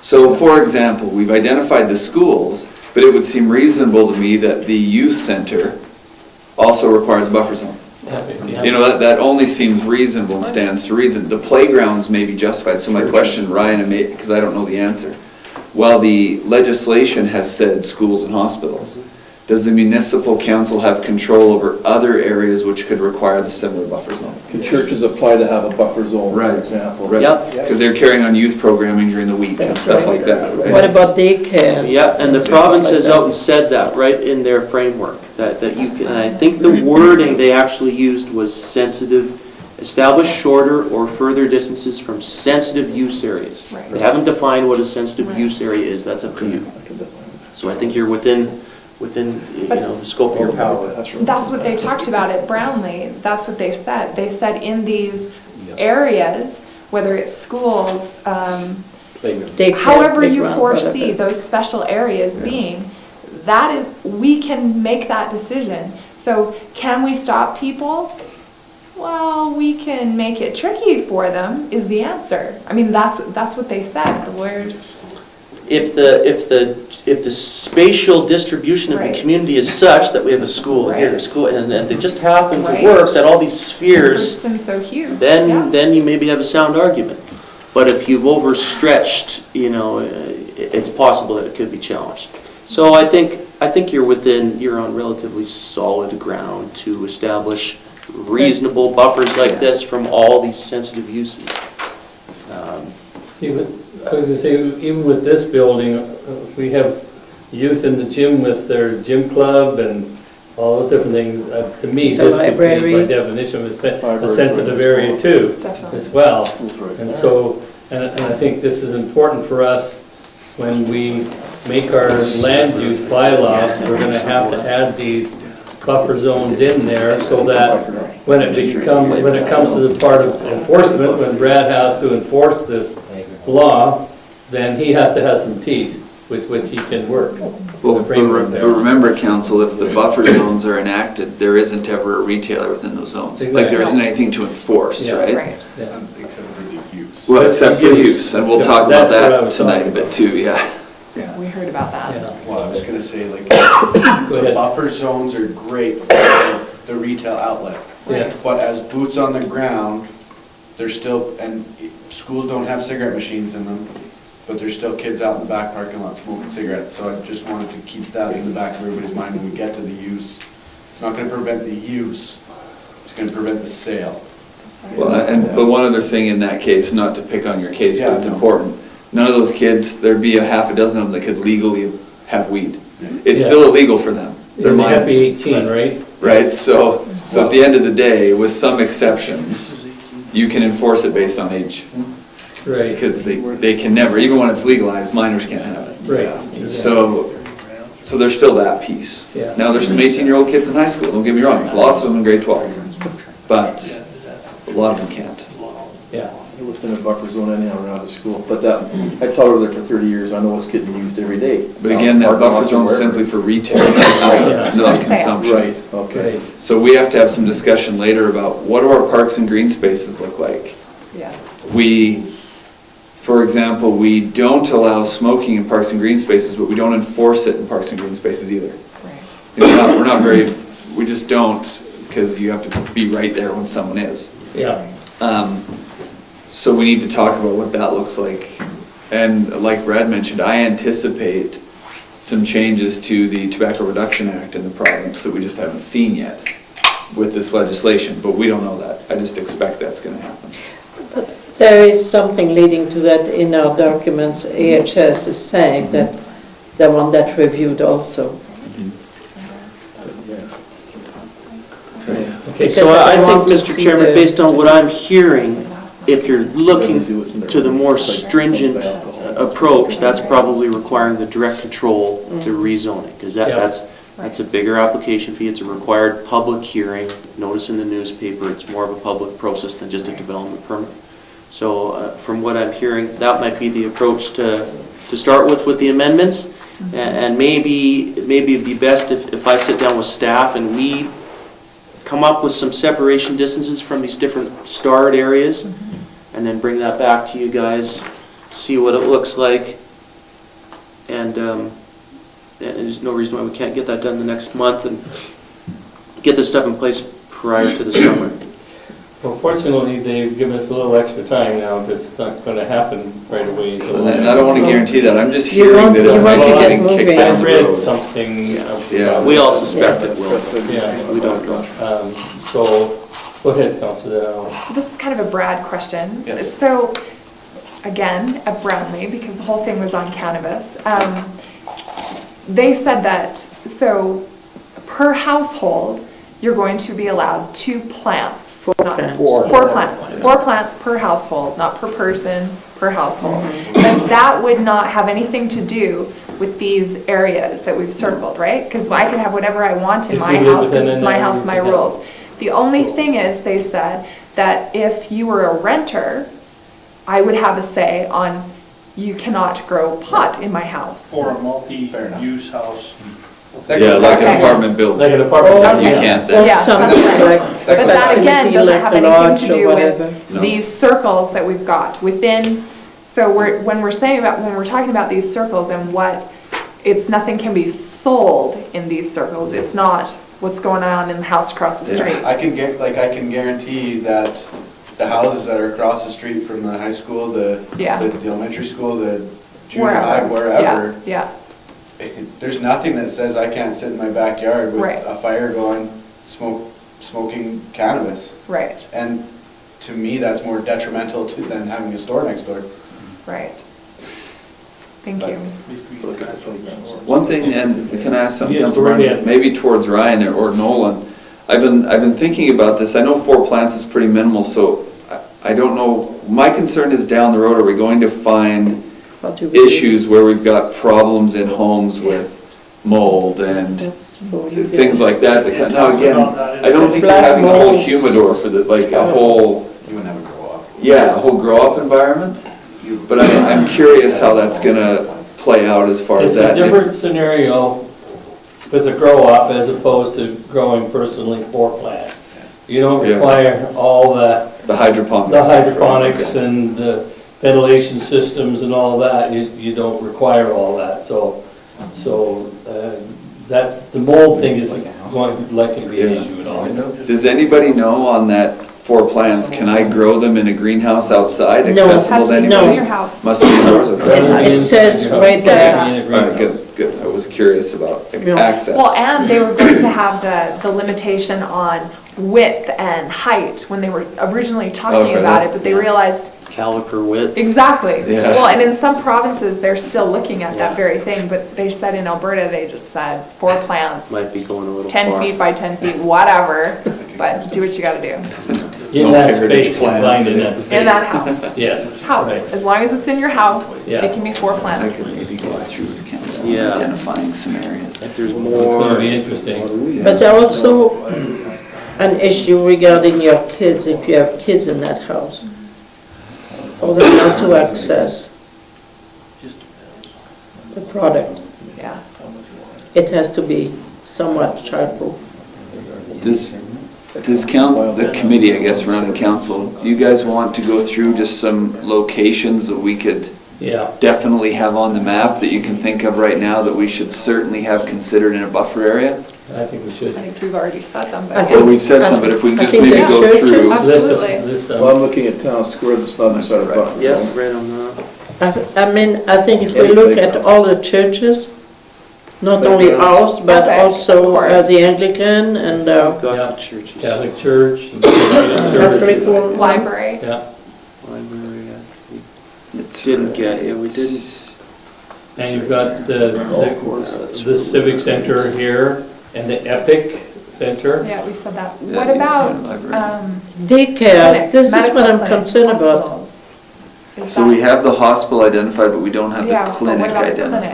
So, for example, we've identified the schools, but it would seem reasonable to me that the youth center also requires a buffer zone. You know, that only seems reasonable and stands to reason. The playgrounds may be justified, so my question, Ryan, because I don't know the answer, while the legislation has said schools and hospitals, does the municipal council have control over other areas which could require the similar buffer zone? Can churches apply to have a buffer zone, for Right. example? Right, Yep. because they're carrying on youth programming during the week and stuff like that. right? What about daycare? Yeah, and the province has out and said that, right in their framework, that you can, and I think the wording they actually used was sensitive, establish shorter or further distances from sensitive use areas. Right. They haven't defined what a sensitive Right. use area is, that's up to you. I can define that. So I think you're within, the scope of your power. That's what they talked about at Brownlee, that's what they said. They said in these areas, whether it's schools, Daycare, however you playground, foresee whatever. those special areas being, that is, we can make that decision. So can we stop people? Well, we can make it tricky for them, is the answer. I mean, that's what they said, the lawyers. If the spatial distribution of the Right. community is such that we have a school here, a Right. school, and they just happen to Right. work, that all these spheres, Hurston's so huge. then Yeah. then you maybe have a sound argument. But if you've overstretched, it's possible that it could be challenged. So I think you're on relatively solid ground to establish reasonable buffers like this from all these sensitive uses. See, I was gonna say, even with this building, we have youth in the gym with their gym club and all those different things. To me, So this would be library. by definition of a Library, sensitive right. area too, Definitely. as well. Schools, right. And so, and I think this is important for us when we make our land use bylaws, we're gonna have to add these buffer zones in there so that when it comes to the part of enforcement, when Brad has to enforce this law, then he has to have some teeth with which he can work. Well, The framework there. but remember, council, if the buffer zones are enacted, there isn't ever a retailer within those zones. Like, there isn't anything to enforce, Yeah. right? Right. Yeah. Except for the use. Well, except for Use. use, and we'll talk about That's what I that was tonight a talking bit about. too, yeah. We heard about that. Yeah. Well, I was gonna say, like, Go the ahead. buffer zones are great for the retail outlet. Yeah. But as boots on the ground, there's still, and schools don't have cigarette machines in them, but there's still kids out in the back parking lot smoking cigarettes. So I just wanted to keep that in the back of everybody's mind when we get to the use. It's not gonna prevent the use, it's gonna prevent the sale. Well, but one other thing in that case, not to pick on your case, but Yeah, it's no. important. None of those kids, there'd be a half a dozen of them that could legally have weed. Yeah. It's Yeah. still illegal for them. They're They have to be minors, 18, right? right? So at the end of the day, with some exceptions, you can enforce it based on age. Right, Because they can never, even when it's legalized, minors can't have it. right. So there's still that piece. Yeah. Now, there's some 18-year-old kids in high school, don't get me wrong, there's lots of them in grade 12, but a lot of them can't. Yeah. Within a buffer zone anyhow around the school, but that, I taught over there for 30 years, I know it's getting used every day. But again, that buffer zone's simply for retail, it's not For sale. consumption. Right, okay. Right. So we have to have some discussion later about what do our parks and green spaces look like? Yes. For example, we don't allow smoking in parks and green spaces, but we don't enforce it in parks and green spaces either. Right. We're not very, we just don't, because you have to be right there when someone is. Yeah. So we need to talk about what that looks like. And like Brad mentioned, I anticipate some changes to the Tobacco Reduction Act in the province that we just haven't seen yet with this legislation, but we don't know that. I just expect that's going to happen. But there is something leading to that in our documents. AHS is saying that they want that reviewed also. Okay, So Because I I think, want to Mr. see Chairman, the- based on what I'm hearing, if you're looking to the more stringent approach, that's probably requiring the direct control to rezoning, because that's a bigger application fee. It's a required public hearing, notice in the newspaper. It's more of a public process than just a development permit. So from what I'm hearing, that might be the approach to start with the amendments. And maybe it'd be best if I sit down with staff and we come up with some separation distances from these different starred areas, and then bring that back to you guys, see what it looks like, and there's no reason why we can't get that done the next month and get this stuff in place prior to the summer. Well, fortunately, they've given us a little extra time now, because it's not going to happen right away. And I don't want to guarantee that, I'm just You hearing want- that you it's want to get getting moving. kicked down I the read road. something. Yeah. We all suspect it will. Yeah. We don't know. So, go ahead, Councillor. So this is kind of a Brad question. Yes. So, again, at Brownlee, because the whole thing was on cannabis, they said that, so per household, you're going to be allowed 2 plants. Four Not- plants. Four plants. 4 plants per household, not per person, per household. But that would not have anything to do with these areas that we've circled, right? Because I can have whatever I want in If my you live house, because within it's an my area, house, my you can. rules. The only thing is, they said, that if you were a renter, I would have a say on, you cannot grow pot in my house. Or a multi-use house. Yeah, like Okay. an apartment building. Like an apartment. Okay. You can't Or then. Yeah, something that's right. like. But that again doesn't have anything to do whatever. with No. these circles that we've got within, so when we're talking about these circles and what, it's nothing can be sold in these circles, it's not what's going on in the house across the street. I can guarantee that the houses that are across the street from the high school, the Yeah. elementary school, the junior high, wherever, Yeah, there's nothing that says I can't sit in my backyard with Right. a fire going, smoking cannabis. right, And to me, that's more detrimental than having a store next door. right. Thank you. One thing, and can I ask something, Yes, Councillor go Barnes? ahead. Maybe towards Ryan or Nolan. I've been thinking about this. I know 4 plants is pretty minimal, so I don't know. My concern is down the road, are we going to find What do we do? issues where we've got problems in homes with mold and That's for you things guys. like that? Now, again, I don't think we're having a whole humidor for the, like a whole, You wouldn't have a grow up. yeah, a whole grow-up environment. But I'm curious how that's gonna play out as far as It's a that. different scenario with a grow-up as opposed to growing personally 4 plants. You don't Yeah. require all the The hydroponics. hydroponics Okay. and the ventilation systems and all that. You don't require all that, so that's, the mold thing is going to likely be an Yeah. issue at all. Does anybody know on that 4 plants, can I grow them in a greenhouse outside, No. accessible to Has to be anybody? in your house. Must be indoors, okay. It says right there. All right, good. I was curious about Yeah. access. Well, and they were going to have the limitation on width and height when they were originally talking Okay. about it, but they realized, Caliper width. exactly. Yeah. Well, and in some provinces, they're still looking at Yeah. that very thing, but they said in Alberta, they just said 4 plants, Might be going a little 10 far. feet by 10 feet, whatever, but do what you gotta do. In No that heritage space, plants. confined in that space. In that house, Yes. house, right. as long as it's in your house, Yeah. it can be 4 I plants. could maybe go through with council, Yeah. identifying some areas. If there's It's going to more, be interesting. But also an issue regarding your kids, if you have kids in that house. For them not to access the product. Yes. It has to be somewhat childproof. Does the committee, I guess, running council, do you guys want to go through just some locations that we could Yeah. definitely have on the map that you can think of right now that we should certainly have considered in a buffer area? I think we should. I think we've already said them, I but. Well, we've said some, but if we I just think maybe the go churches- through. Absolutely. Well, I'm looking at Town Square, that's not inside a buffer yeah, zone. right on that. I mean, I think if we look at all the churches, not only ours, but Okay, also of course. the Anglican and Got Yeah. the churches. Catholic Church. Catholic one. Library. Yeah. Library, we didn't get, yeah, we didn't. And you've got the Civic Center here and the Epic center. Yeah, we said that. Yeah, What you about, said library. Daycare, clinics, this is what medical I'm clinics, concerned about. hospitals? Is So we that- have the hospital identified, but we don't have the Yeah, but what clinic about the clinic?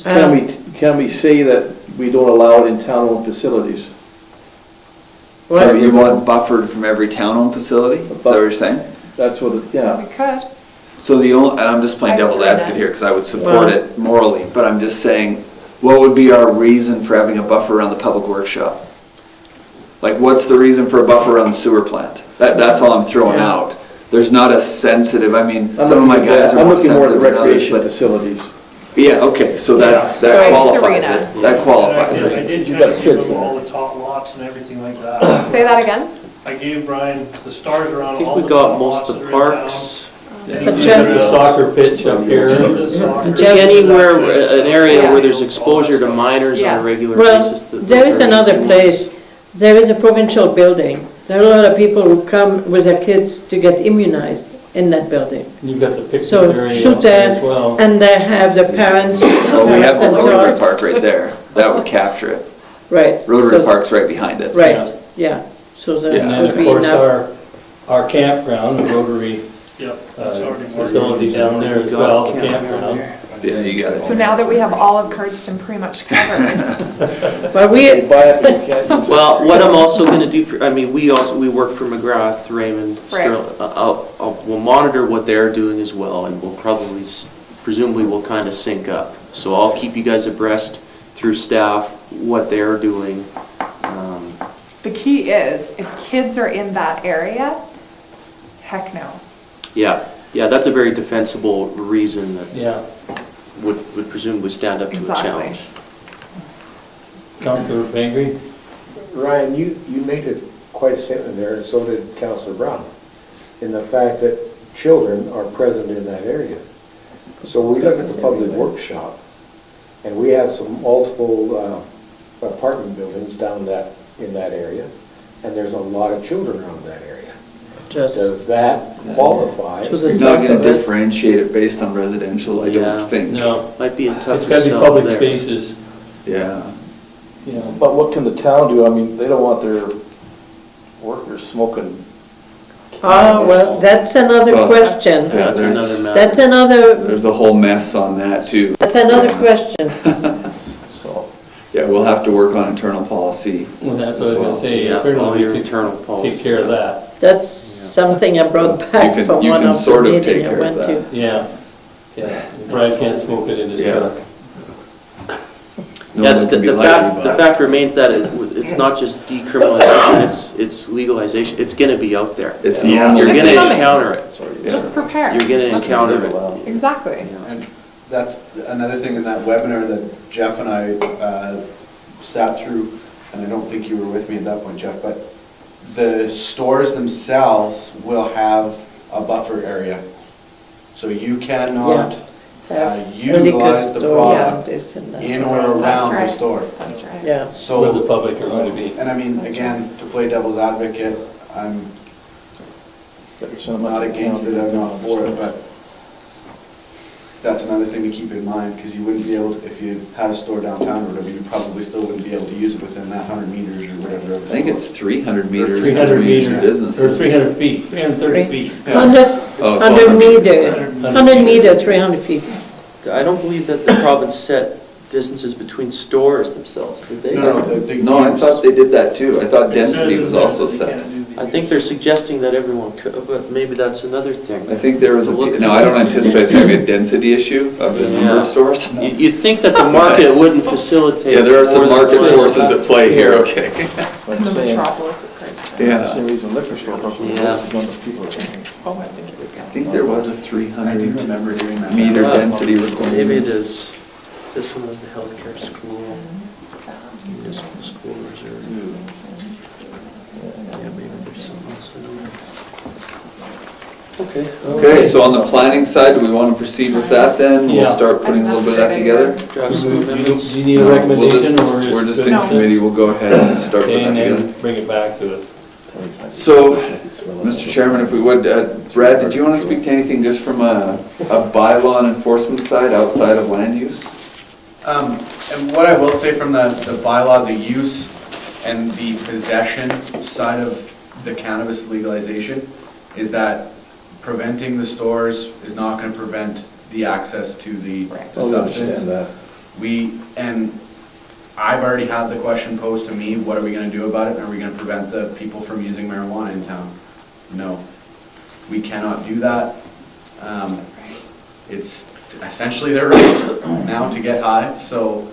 identified. Can we say that we don't allow it in town-owned facilities? So you want buffered from every town-owned facility? Is that what you're saying? That's what, yeah. We could. So the only, and I'm just playing I devil's see that. advocate here, because I would support Well- it morally, but I'm just saying, what would be our reason for having a buffer around the public workshop? Like, what's the reason for a buffer around the sewer plant? That's all I'm throwing out. There's not a sensitive, I mean, some of my guys are I'm more looking more at sensitive than others, recreation but, facilities. yeah, okay, so that's, Yeah. that Right, qualifies Serena. it. That qualifies I it. did You kind got of kids give him there. all the top lots and everything like that. Say that again? I gave Brian the stars around I think all we the got top most lots of the that are in parks. Yeah. But You Jeff- have the soccer pitch up here. Anywhere, an area where there's Yeah. exposure to minors on a Yes. regular Well, basis. there is another place. There is a provincial building. There are a lot of people who come with their kids to get immunized in that building. You've got the picture So area shoot up there there, as well. and they have the parents. Well, we have parents the and Rotary dogs. Park right there. That would capture it. Right. Rotary so- Park's right behind it. Right, yeah. So there Yeah. And then, would of be course, enough. our campground, the Rotary Yep, that's already. facility down there as well, the campground. Yeah, you got it. So now that we have all of Cardston pretty much covered, Well, You we, buy it, but you can't use it. Well, what I'm also gonna do for, I mean, we work for McGrath, Raymond, Sterling. We'll monitor what they're doing as well, and we'll probably, presumably we'll kind of sync up. So I'll keep you guys abreast through staff, what they're doing. the key is, if kids are in that area, heck no. Yeah, that's a very defensible reason that Yeah. would presumably stand up to a Exactly. challenge. Councillor Bengry? Ryan, you made it quite a statement there, and so did Councillor Brown, in the fact that children are present in that area. So we look at the public workshop, and we have some multiple apartment buildings down in that area, and there's a lot of children around that area. just, Does that qualify? To the You're not gonna south of it. differentiate it based on residential, I Yeah. don't think. No, Might be a it's tough got to be sell public there. spaces, Yeah. you know. But what can the town do? I mean, they don't want their workers smoking. Oh, well, that's another Well, question. Yeah, That's there's- another matter. That's another, There's a whole mess on that too. that's another question. So, Yeah, we'll have to work on internal policy. Well, that's what I was gonna say, Yeah, all internally, your we internal could policies. take care of that. That's something I brought back can- from you one can of the sort of take meetings I care of went that. to. Yeah, yeah. Brad can't smoke it in his Yeah. truck. No Yeah, one can be the lightly fact buzzed. remains that it's not just decriminalization, it's legalization. It's gonna be out there. It's You're normal. It's gonna coming. encounter it. Yeah. Just prepare. You're gonna encounter it. Exactly. And that's another thing in that webinar that Jeff and I sat through, and I don't think you were with me at that point, Jeff, but the stores themselves will have a buffer area. So you cannot Have utilize the liquor store, yeah, product this and that. in or That's around the right. store. That's right. Yeah, Where the So, public are going to be. and I mean, That's again, to play devil's advocate, I'm not against it, I'm not for it, but that's another thing to keep in mind, because you wouldn't be able to, if you had a store downtown or whatever, you probably still wouldn't be able to use it within that 100 meters or whatever. I think it's 300 meters. 300 between meters, businesses. or 300 feet, 330 feet. 100, Oh, so 100 meter, 100 100 meter, 300 feet. I don't believe that the province set distances between stores themselves, did they? No, the No, I use. thought they did that too. I thought It says density in was there also that you set. can't do the I think they're suggesting that everyone could, but maybe that's another thing. I think there was a, To look at. no, I don't anticipate having a density issue of the number Yeah. of stores. You'd think that the market wouldn't facilitate. Yeah, there are some more than market one. forces at play here, okay. like The I'm saying, metropolis of Cardston. Yeah. same reason liquor store probably, Yeah. the number of people are drinking. Oh, I think it would I think there was a 300 I do remember hearing that. meter Yeah. density requirement. Maybe it is. This one was the healthcare school, municipal school reserve. Yeah, maybe there's something else in there. Okay. Okay, so on the planning side, do we want to proceed with that then? We'll Yeah. start putting a little bit of that together? Draft some Do amendments. you need a No, we'll recommendation, just- or just? We're just in No. committee, we'll go ahead and start putting that And together. then bring it back to us. So, Mr. Chairman, if we would, Brad, did you want to speak to anything just from a bylaw and enforcement side outside of land use? And what I will say from the bylaw, the use and the possession side of the cannabis legalization is that preventing the stores is not going to prevent the access to the Oh, we substance. understand that. And I've already had the question posed to me, what are we going to do about it? Are we going to prevent the people from using marijuana in town? No. We cannot do that. It's essentially their right now to get high, so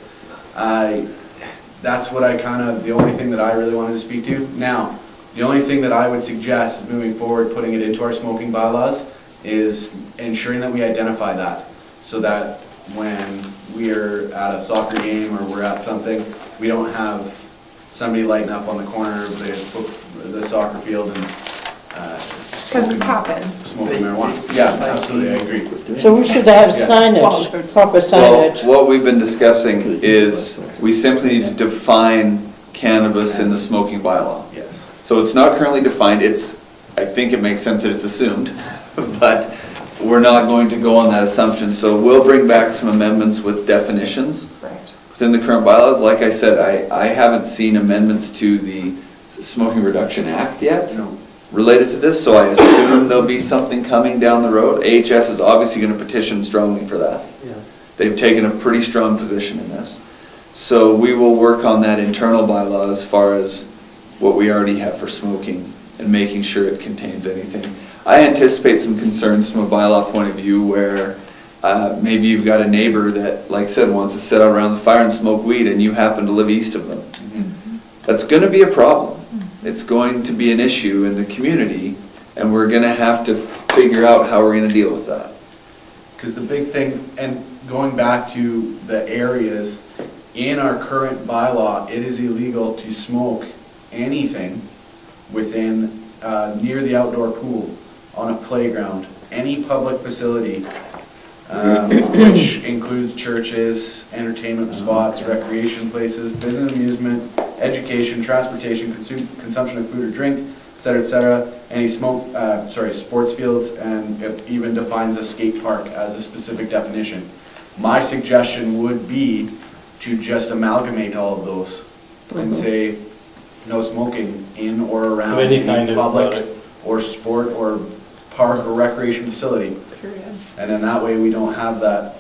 that's what the only thing that I really wanted to speak to. Now, the only thing that I would suggest moving forward, putting it into our smoking bylaws, is ensuring that we identify that, so that when we're at a soccer game or we're at something, we don't have somebody lighting up on the corner of the soccer field and Because it's happened. smoking marijuana. Yeah, absolutely, I agree. So we should have Yeah. signage, proper Well, signage. what we've been discussing is we simply need to define cannabis in the smoking bylaw. Yes. So it's not currently defined, I think it makes sense that it's assumed, but we're not going to go on that assumption. So we'll bring back some amendments with definitions Right. within the current bylaws. Like I said, I haven't seen amendments to the Smoking Reduction Act yet No. related to this, so I assume there'll be something coming down the road. AHS is obviously going to petition strongly for that. Yeah. They've taken a pretty strong position in this. So we will work on that internal bylaw as far as what we already have for smoking and making sure it contains anything. I anticipate some concerns from a bylaw point of view where maybe you've got a neighbor that, like I said, wants to sit around the fire and smoke weed and you happen to live east of them. That's going to be a problem. It's going to be an issue in the community, and we're going to have to figure out how we're going to deal with that. Because the big thing, and going back to the areas, in our current bylaw, it is illegal to smoke anything within, near the outdoor pool, on a playground, any public facility, which includes churches, entertainment spots, recreation places, business amusement, education, transportation, consumption of food or drink, et cetera, any sports fields, and it even defines a skate park as a specific definition. My suggestion would be to just amalgamate all of those and say, no smoking in or around Of any any kind of public product. or sport or park or recreation facility. Period. And then that way we don't have that,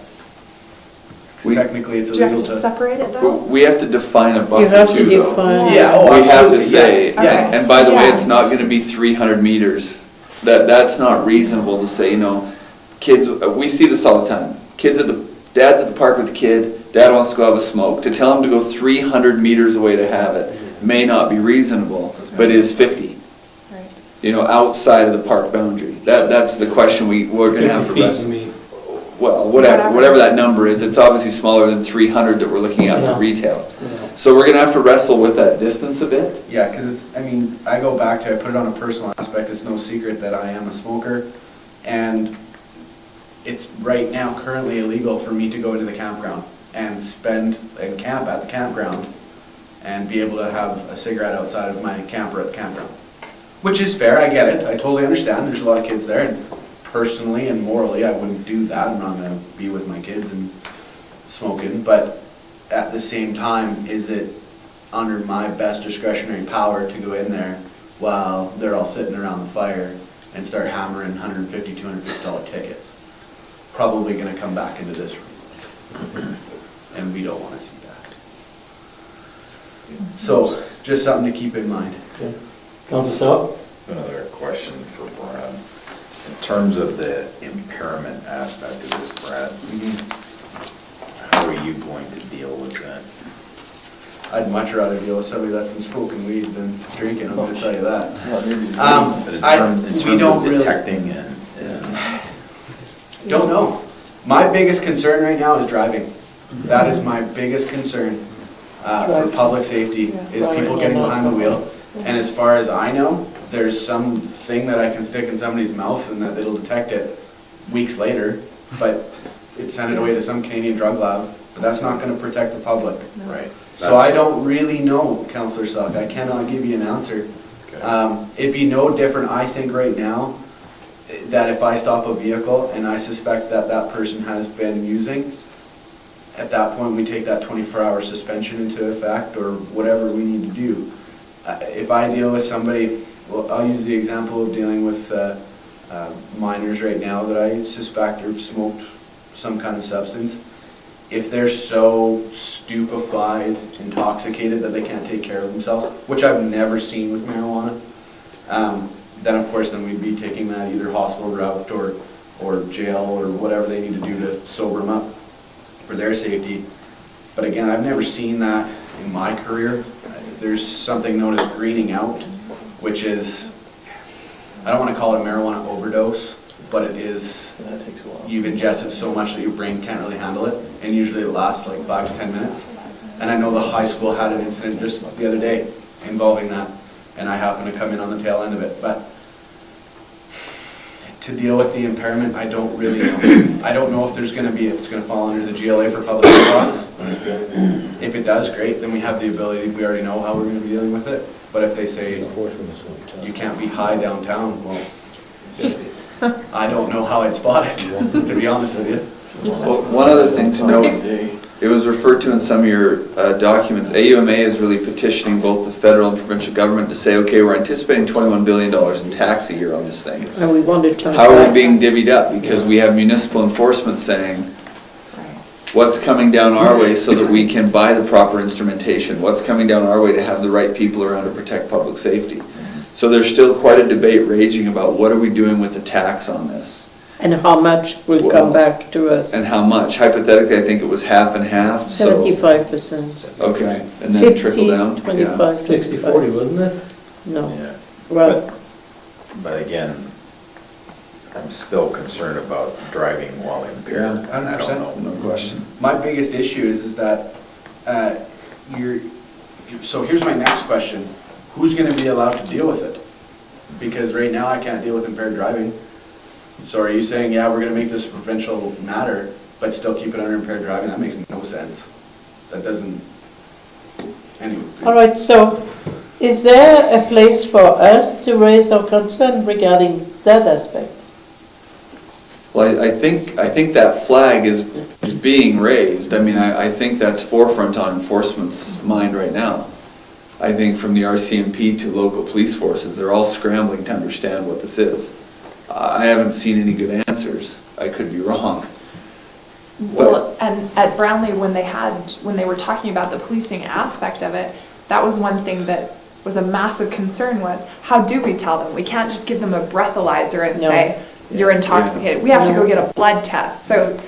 'cause We- technically it's Do you have illegal to to. separate it But though? we have to define a buffer You have to too, though. define. Yeah, oh, We have to absolutely, say, yeah, yeah. Okay. and by the way, Yeah. it's not gonna be 300 meters. That's not reasonable to say, kids, we see this all the time. Dad's at the park with the kid, dad wants to go have a smoke. To tell him to go 300 meters away to have it may not be reasonable, but is 50, Right. outside of the park boundary. That's the question we're gonna have to 50 feet, wrestle. you mean. Well, whatever that number is, it's obviously smaller than 300 that we're looking at Yeah. for retail. Yeah. So we're gonna have to wrestle with that distance a bit. Yeah, because I go back to, I put it on a personal aspect, it's no secret that I am a smoker, and it's right now currently illegal for me to go into the campground and camp at the campground and be able to have a cigarette outside of my camper at the campground. Which is fair, I get it, I totally understand, there's a lot of kids there, and personally and morally, I wouldn't do that, I'm not gonna be with my kids and smoking, but at the same time, is it under my best discretionary power to go in there while they're all sitting around the fire and start hammering $150, $250 tickets? Probably gonna come back into this room. And we don't wanna see that. So, just something to keep in mind. Okay. Councillor Selk? Another question for Brad. In terms of the impairment aspect of this, Brad, how are you going to deal with that? I'd much rather deal with somebody that's been smoking weed than drinking, I'm gonna tell you that. But in We don't terms of really- detecting and Don't know. My biggest concern right now is driving. That is my biggest concern for public safety, is people getting behind the wheel. And as far as I know, there's something that I can stick in somebody's mouth and that it'll detect it weeks later, but it sent it away to some Canadian drug lab, but that's not gonna protect the public. right. So I don't really know, Councillor Selk, I cannot give you an answer. It'd be no different, I think, right now, that if I stop a vehicle and I suspect that that person has been using, at that point, we take that 24-hour suspension into effect, or whatever we need to do. if I deal with somebody, well, I'll use the example of dealing with minors right now that I suspect have smoked some kind of substance. If they're so stupefied, intoxicated that they can't take care of themselves, which I've never seen with marijuana, then of course then we'd be taking that either hospital route or jail or whatever they need to do to sober them up for their safety. But again, I've never seen that in my career. There's something known as greening out, which is, I don't want to call it a marijuana overdose, but it is, That takes a while. you've ingested so much that your brain can't really handle it, and usually it lasts like 5 to 10 minutes. And I know the high school had an incident just the other day involving that, and I happened to come in on the tail end of it. But to deal with the impairment, I don't really know. I don't know if it's going to fall under the GLA for public box. If it does, great, then we have the ability, we already know how we're going to be dealing with it. But if they say, you can't be high downtown, well, I don't know how I'd spot it, to be honest with you. Well, one other thing to note, it was referred to in some of your documents, AUMA is really petitioning both the federal and provincial government to say, okay, we're anticipating $21 billion in tax a year on this thing. And we want to turn How are we back. being divvied up? Because we have municipal enforcement saying, what's coming down our way so that we can buy the proper instrumentation? What's coming down our way to have the right people around to protect public safety? So there's still quite a debate raging about what are we doing with the tax on this? And how much will Well, come back to us? And how much? Hypothetically, I think it was half and half, so. 75%. Okay, and then trickle down? 25, 60/40, wasn't it? No, Yeah. well, But again, I'm still concerned about driving while impaired. Yeah, I don't know. No question. My biggest issue is that so here's my next question. Who's going to be allowed to deal with it? Because right now I can't deal with impaired driving. So are you saying, yeah, we're going to make this a provincial matter, but still keep it under impaired driving? That makes no sense. That doesn't, anyway. all right, so is there a place for us to raise our concern regarding that aspect? Well, I think that flag is being raised. I mean, I think that's forefront on enforcement's mind right now. I think from the RCMP to local police forces, they're all scrambling to understand what this is. I haven't seen any good answers. I could be wrong. Well, and at Brownlee, when they were talking about the policing aspect of it, that was one thing that was a massive concern was, how do we tell them? We can't just give them a breathalyzer and No. say, you're intoxicated. We have to go get a blood test. So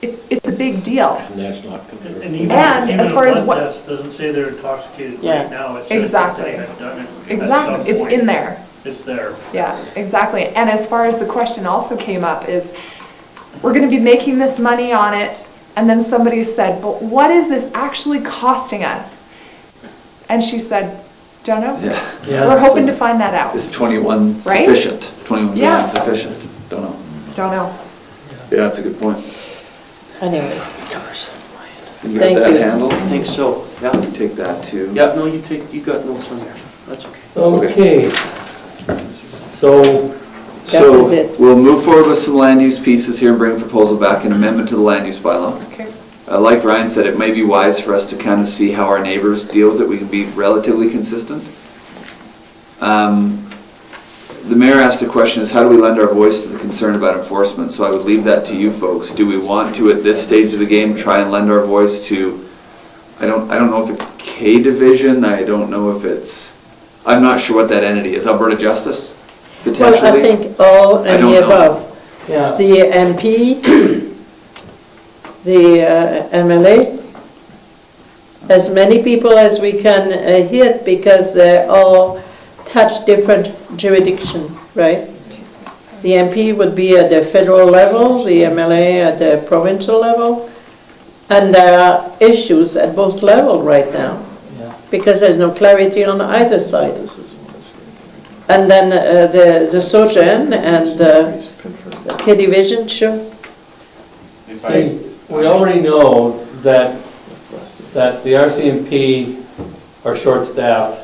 it's a big deal. And that's not And even And as far as a what- blood test doesn't say they're intoxicated Yeah. right now. It says that Exactly. they have done it at Exactly, some it's point. in there. It's there. Yeah, exactly. And as far as the question also came up is, we're gonna be making this money on it, and then somebody said, but what is this actually costing us? And she said, don't know. Yeah. We're hoping to find that out. Is 21 Right? sufficient? 21 Yeah. million sufficient? Don't know. Don't know. Yeah, that's a good point. Anyways, You got Thank that you. handled? I think so, yeah. You take that too. Yeah, no, you got notes on there, that's okay. Okay. So, That is it. So we'll move forward with some land use pieces here and bring a proposal back, an amendment to the land use bylaw. Okay. Like Ryan said, it may be wise for us to kind of see how our neighbors deal with it. We can be relatively consistent. The mayor asked a question, is how do we lend our voice to the concern about enforcement? So I would leave that to you folks. Do we want to, at this stage of the game, try and lend our voice to, I don't know if it's K Division, I don't know if it's, I'm not sure what that entity is, Alberta Justice, potentially? well, I think all I and don't the know. above. yeah, The MP, the MLA, as many people as we can hit, because they all touch different jurisdiction, right? The MP would be at the federal level, the MLA at the provincial level, and there are issues at both levels right now, yeah. because there's no clarity on either side. And then the Sojan and K Division, sure. If I, See, we already know that the RCMP are short-staffed,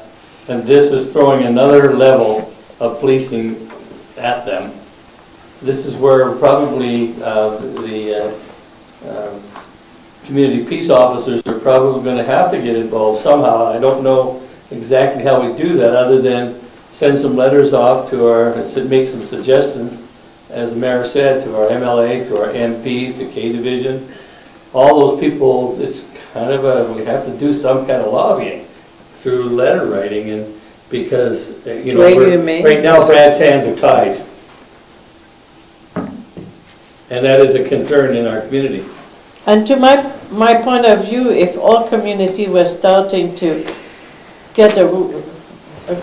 and this is throwing another level of policing at them. This is where probably the community peace officers are probably going to have to get involved somehow. I don't know exactly how we do that, other than send some letters off to make some suggestions, as the mayor said, to our MLAs, to our MPs, to K Division. All those people, it's kind of we have to do some kind of lobbying through letter writing, and because, right now Brad's hands are tied. And that is a concern in our community. And to my point of view, if all community was starting to get a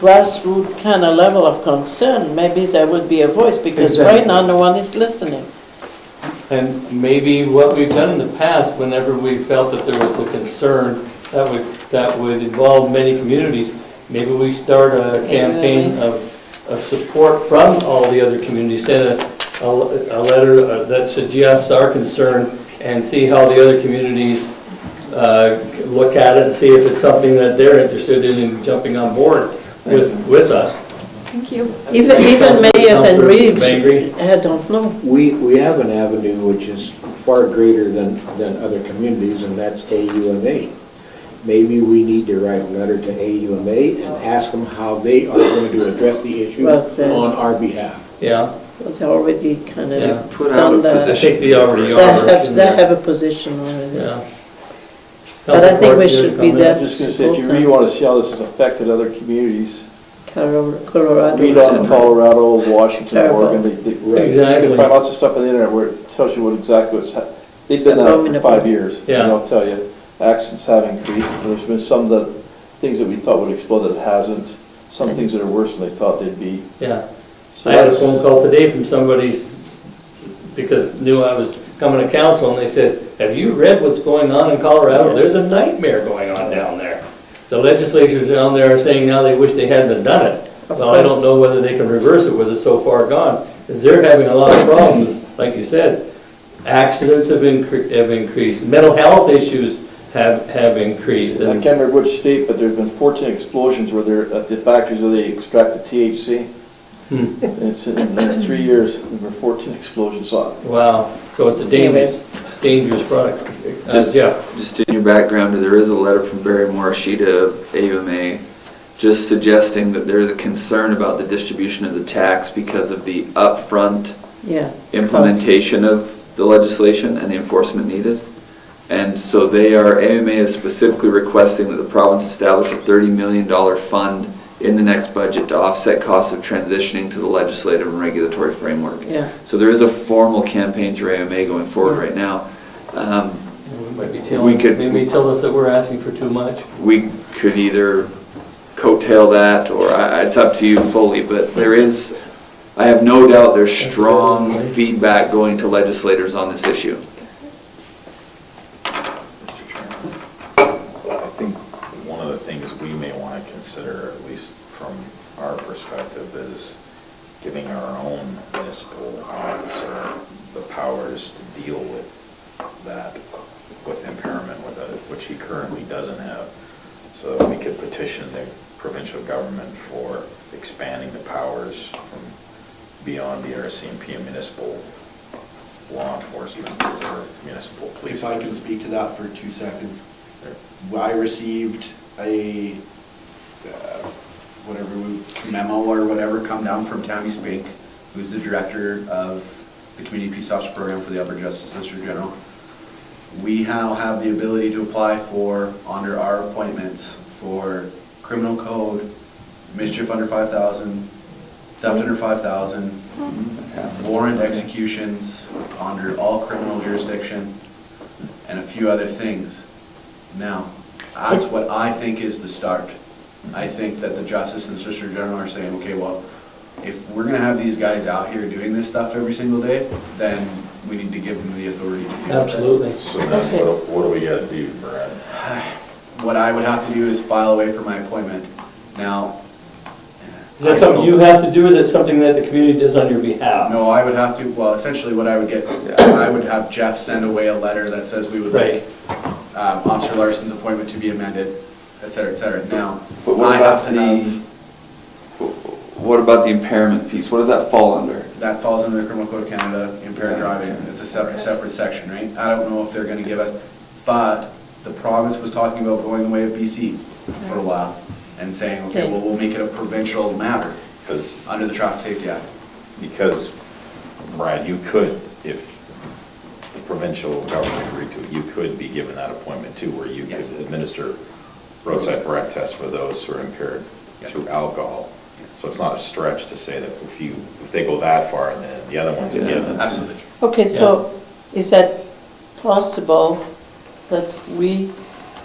grassroots kind of level of concern, maybe there would be a voice, because right now no one is listening. And maybe what we've done in the past, whenever we felt that there was a concern that would involve many communities, maybe we start a campaign of support from all the other communities, send a letter that suggests our concern, and see how the other communities look at it, and see if it's something that they're interested in jumping on board with us. Thank you. Even mayors and reeves, Bengry. I don't know. We have an avenue which is far greater than other communities, and that's AUMA. Maybe we need to write a letter to AUMA and ask them how they are going to address the issue on our behalf. Yeah. It's already kind of Yeah. Put out a I position. think they already They are. have a position already. Yeah. But I think we should be there I'm to just going to say, if you support really them. want to see how this has affected other communities, Colorado. read on Colorado, Washington, Terrible. Oregon. They Exactly. find lots of stuff on the internet where it tells you exactly what's happening. They've been out for 5 years. Yeah. And I'll tell you, accidents have increased. There's been some things that we thought would explode that hasn't. Some things that are worse than they thought they'd be. Yeah. So I had a that's- phone call today from somebody, because knew I was coming to council, and they said, have you read what's going on in Colorado? There's a nightmare going on down there. The legislatures down there are saying now they wish they hadn't done it. Well, I don't know whether they can reverse it with it so far gone, because they're having a lot of problems, like you said. Accidents have increased, mental health issues have increased. I And can't remember which state, but there's been 14 explosions where they're at the factories where they extract the THC. And it's in 3 years, there were 14 explosions. So wow, so it's a dangerous product. Jeff. Just in your background, there is a letter from Barry Morishita of AUMA just suggesting that there is a concern about the distribution of the tax because of the upfront implementation of the legislation and the enforcement needed. And so AUMA is specifically requesting that the province establish a $30 million fund in the next budget to offset costs of transitioning to the legislative and regulatory framework. Yeah. So there is a formal campaign through AUMA going forward right now. Maybe tell us that we're asking for too much. We could either coattail that, or it's up to you fully, but I have no doubt there's strong feedback going to legislators on this issue. I think one of the things we may want to consider, at least from our perspective, is giving our own municipal officer the powers to deal with that, with impairment, which he currently doesn't have. So that we could petition the provincial government for expanding the powers from beyond the RCMP and municipal law enforcement or municipal police. If I can speak to that for 2 seconds. I received a memo or whatever come down from Tammy Spink, who's the director of the Community Peace Officer Program for the Alberta Justice Solicitor General. We now have the ability to apply for, under our appointments, for criminal code, mischief under 5,000, theft under 5,000, warrant executions under all criminal jurisdiction, and a few other things. Now, that's what I think is the start. I think that the Justice and Solicitor General are saying, okay, well, if we're going to have these guys out here doing this stuff every single day, then we need to give them the authority to do it. Absolutely. So then what do we got to do, Brad? What I would have to do is file away for my appointment. Now, Is that something you have to do, or is it something that the community does on your behalf? no, I would have to, well, essentially what I would get, I would have Jeff send away a letter that says we would like Officer Larson's appointment to be amended, et cetera, et cetera. Now, But what I about have to have, What about the impairment piece? What does that fall under? that falls under the Criminal Code of Canada, impaired driving. It's a separate section, right? I don't know if they're gonna give us, but the province was talking about going the way of BC for a while. and saying, okay, Okay. well, we'll make it a provincial matter Because under the Traffic Safety Act. Because, Brad, you could, if the provincial government agreed to it, you could be given that appointment too, where you could administer roadside breath tests for those who are impaired through alcohol. So it's not a stretch to say that if they go that far, and then the other ones are given. Absolutely. Okay, so is that possible that we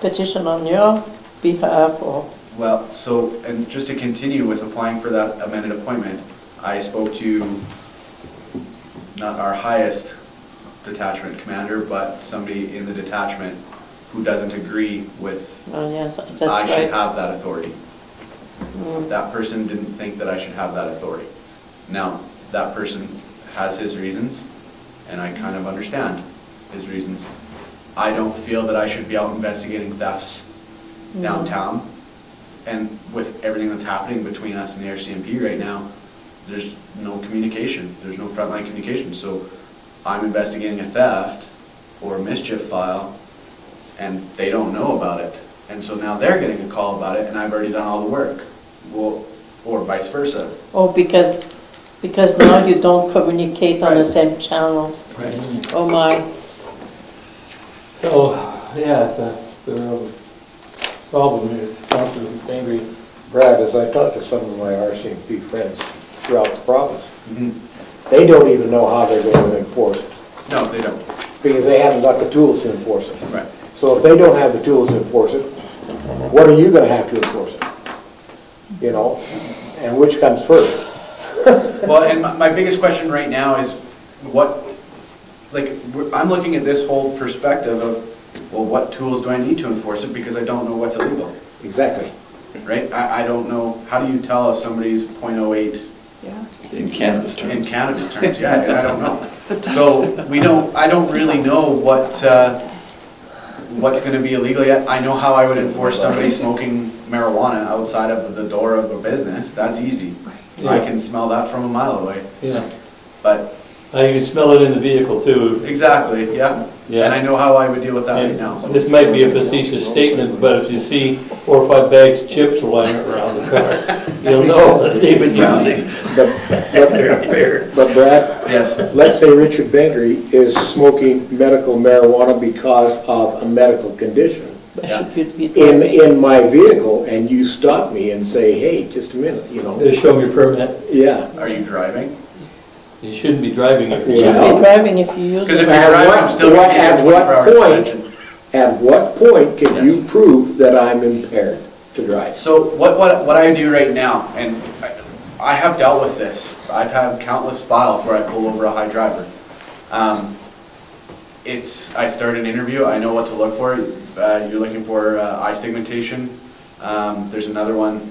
petition on your behalf or? Well, so, and just to continue with applying for that amended appointment, I spoke to not our highest detachment commander, but somebody in the detachment who doesn't agree with Oh, yes, that's I should right. have that authority. Mm. That person didn't think that I should have that authority. Now, that person has his reasons, and I kind of understand his reasons. I don't feel that I should be out investigating thefts downtown. And with everything that's happening between us and the RCMP right now, there's no communication. There's no frontline communication. So I'm investigating a theft or a mischief file, and they don't know about it. And so now they're getting a call about it, and I've already done all the work. Well, or vice versa. Oh, because now you don't communicate on the Right. same channels. Right. Oh, my. So, yeah, it's a real problem here, Councillor Bengry. Brad, as I talked to some of my RCMP friends throughout the province, Mhm. they don't even know how they're going to enforce it, No, they don't. because they haven't got the tools to enforce it. Right. So if they don't have the tools to enforce it, what are you going to have to enforce it? You know, and which comes first? Well, and my biggest question right now is I'm looking at this whole perspective of, well, what tools do I need to enforce it, because I don't know what's illegal, Exactly. right? I don't know, how do you tell if somebody's .08 Yeah. In cannabis terms. in cannabis terms? Yeah, I don't know. So I don't really know what's going to be illegal yet. I know how I would enforce somebody smoking marijuana outside of the door of a business. That's easy. I can smell that from a mile away. Yeah, But, you can smell it in the vehicle too. exactly, yeah. Yeah. And I know how I would deal with that right And now. So. this might be a facetious statement, but if you see 4 or 5 bags of chips lying around the car, you'll know that they've been using. But Brad, Yes, let's say Richard Bengry is smoking medical marijuana because of a medical condition yeah. Should you be in my vehicle, and you stop me and say, hey, just a minute, you know? They show me your permit. Yeah. Are you driving? You shouldn't be driving if You you're. should be driving if you use Because if it. you're driving, I'm still going to get a At what 24-hour point? suspension. At what point can you prove that I'm impaired to drive? So what I do right now, and I have dealt with this. I've had countless files where I pull over a high driver. I start an interview, I know what to look for. You're looking for eye stigmatization. There's another one,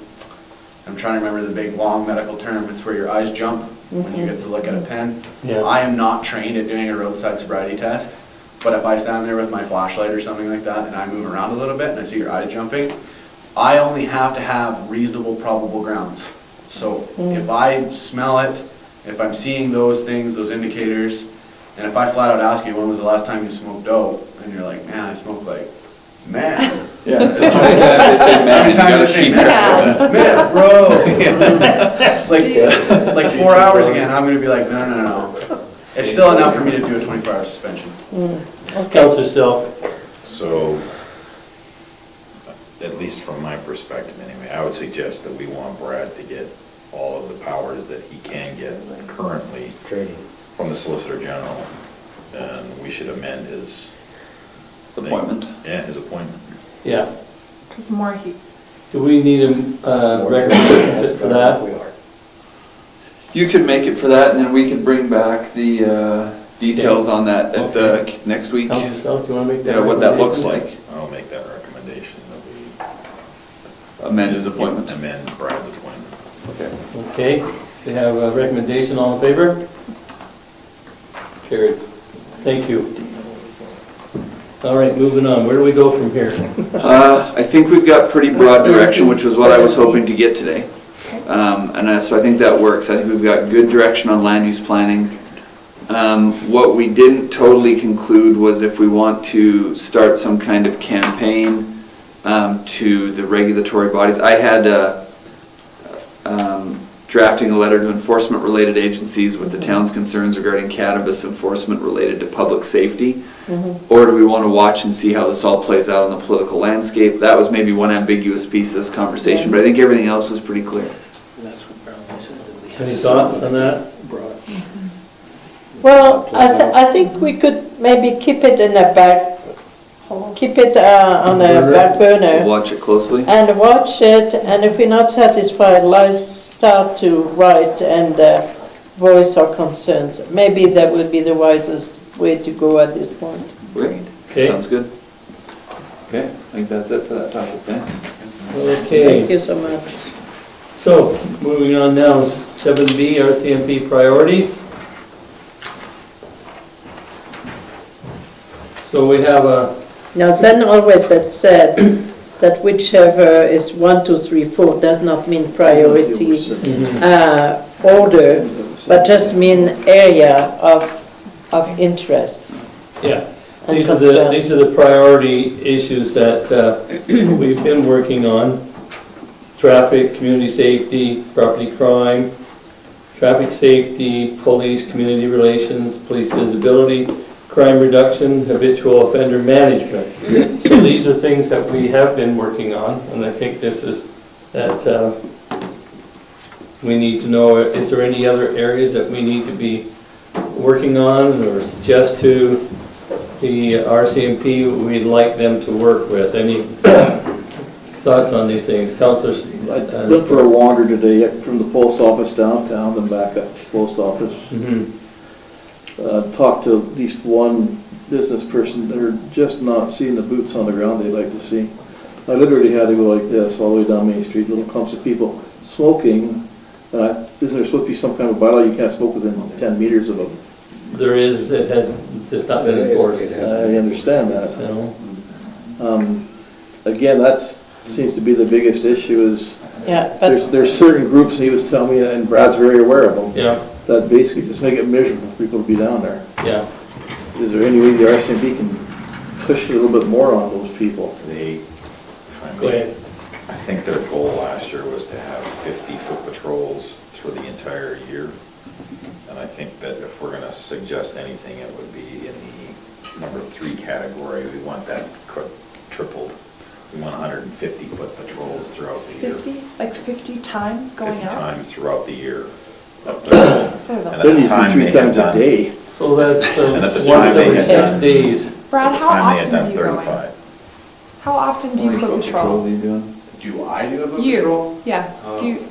I'm trying to remember the big long medical term, it's where your eyes jump when you get to look at a pen. Yeah. I am not trained at doing a roadside sobriety test, but if I stand there with my flashlight or something like that and I move around a little bit and I see your eyes jumping, I only have to have reasonable probable grounds. So if I smell it, if I'm seeing those things, those indicators, and if I flat out ask you, when was the last time you smoked dope? And you're like, man, I smoked like, man. Yeah, it's a joke. They say, man, you gotta keep track of that. Man, bro. Like 4 hours again, I'm gonna be like, no. It's still enough for me to do a 24-hour suspension. Okay. Councillor Selk. So, at least from my perspective anyway, I would suggest that we want Brad to get all of the powers that he can get currently Training. from the Solicitor General, and we should amend his Appointment. Yeah, his appointment. Yeah. Because the more he, Do we need a recommendation for that? We are. You could make it for that, and then we could bring back the details on that at the next week. Councillor Selk, do you want to make that? Yeah, what that looks recommendation? like. I'll make that recommendation that we Amend his appointment. amend Brad's appointment. Okay. Okay, we have a recommendation, all in favor? Carried. Thank you. All right, moving on, where do we go from here? I think we've got pretty broad direction, which was what I was hoping to get today. So I think that works. I think we've got good direction on land use planning. What we didn't totally conclude was if we want to start some kind of campaign to the regulatory bodies. I had drafting a letter to enforcement-related agencies with the town's concerns regarding cannabis enforcement related to public safety. Or do we want to watch and see how this all plays out on the political landscape? That was maybe one ambiguous piece of this conversation, but I think everything else was pretty clear. Any thoughts on that? Well, I think we could maybe keep it in a back, keep it on a back burner Watch it closely. and watch it, and if we're not satisfied, let's start to write and voice our concerns. Maybe that would be the wisest way to go at this point. Great. Okay. Sounds good. Okay, I think that's it for that topic. Thanks. Okay. Thank you so much. So, moving on now, 7B, RCMP priorities. So we have a, Now, Zen always had said that whichever is 1, 2, 3, 4 does not mean priority order, but just mean area of interest yeah, and these concern. are the priority issues that we've been working on. Traffic, community safety, property crime, traffic safety, police, community relations, police visibility, crime reduction, habitual offender management. So these are things that we have been working on, and I think this is that we need to know, is there any other areas that we need to be working on or suggest to the RCMP we'd like them to work with? Any thoughts on these things? Councillors? I went for a wander today from the post office downtown and back up to the post office. Talked to at least one business person. They're just not seeing the boots on the ground they'd like to see. I literally had to go like this all the way down Main Street, little clumps of people smoking. Isn't there supposed to be some kind of bylaw you can't smoke within 10 meters of them? There is, it has just not been enforced. I understand that. So, Again, that seems to be the biggest issue is Yeah, but there's certain groups, he was telling me, and Brad's very aware of them, yeah, that basically just make it miserable for people to be down there. yeah. Is there any way the RCMP can push a little bit more on those people? Go ahead. I think their goal last year was to have 50-foot patrols through the entire year. And I think that if we're going to suggest anything, it would be in the number 3 category. We want that tripled. We want 150-foot patrols throughout the year. 50, like 50 times going 50 out? times throughout the year. That's their goal. For the- And at There the needs to time be they 3 had times a done- day. So that's And at the once time they every had 6 done- days. Brad, At the how time, they had often done do you go in? 35. How often do you foot patrol? are you doing? Do I do a foot You, patrol? yes. Do you,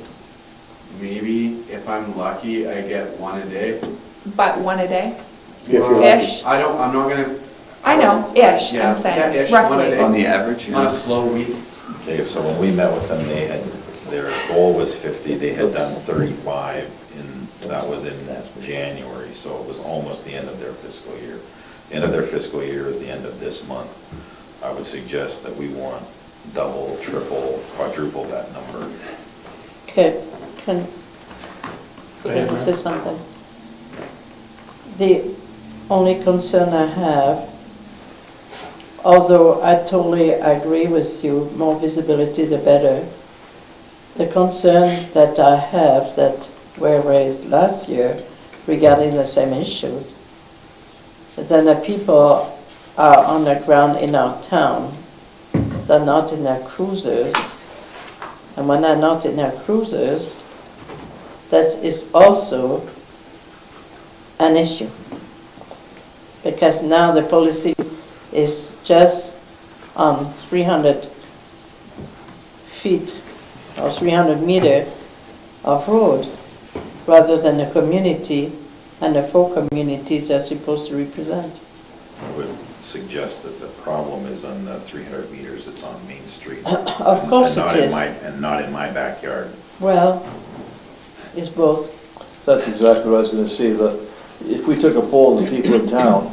Maybe if I'm lucky, I get one a day. but one a day? If you're Well, lucky. Ish. I'm not gonna. I know, ish, Yeah, I'm saying, yeah, ish, one a roughly. day. On the average, On a yeah. slow week. Dave, so when we met with them, they had, their goal was 50, they had done 35, and that was in January, so it was almost the end of their fiscal year. The end of their fiscal year is the end of this month. I would suggest that we want double, triple, quadruple that number. okay, can I say something? The only concern I have, although I totally agree with you, more visibility the better. The concern that I have that were raised last year regarding the same issues, then the people are on the ground in our town, they're not in their cruisers, and when they're not in their cruisers, that is also an issue. Because now the policy is just on 300 feet or 300 meter of road, rather than the community and the 4 communities they're supposed to represent. I would suggest that the problem is on the 300 meters, it's on Main Street. Of course And not it in is. And not in my backyard. Well, it's both. That's exactly what I was gonna say, that if we took a poll of the people in town,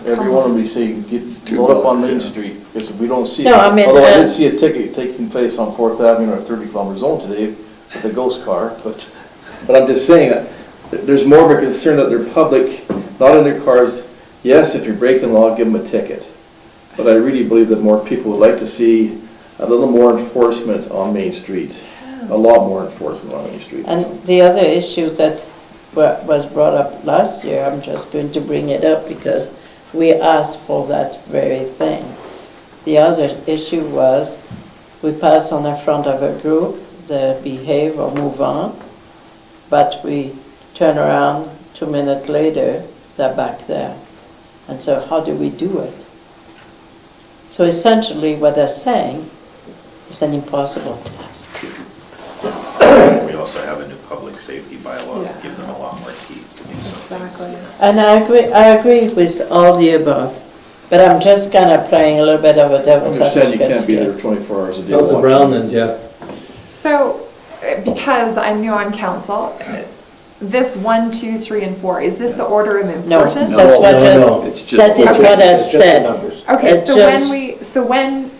every one of them would say, load up on Main Street, because if we don't see, No, I mean, although I did see a ticket taking place on 4th Avenue or 30-kilometer zone today with a ghost car, but I'm just saying that there's more of a concern that they're public, not in their cars. Yes, if you're breaking law, give them a ticket. but I really believe that more people would like to see a little more enforcement on Main Street. A lot more enforcement on Main Street. And the other issue that was brought up last year, I'm just going to bring it up because we asked for that very thing. The other issue was we pass on the front of a group, they behave or move on, but we turn around 2 minutes later, they're back there. And so how do we do it? So essentially what they're saying is an impossible task. We also have a new public safety bylaw that gives them a lot more teeth to do some things. Exactly. And I agree with all the above, but I'm just kind of playing a little bit of a I devil's understand you advocate can't be here. there 24 hours a day. Councillor Brown and Jeff. So, because I'm new on council, this 1, 2, 3, and 4, is this the order of No, importance? that's what no. It's just. that is Okay. what I It's just the said. numbers. Okay, It's so just-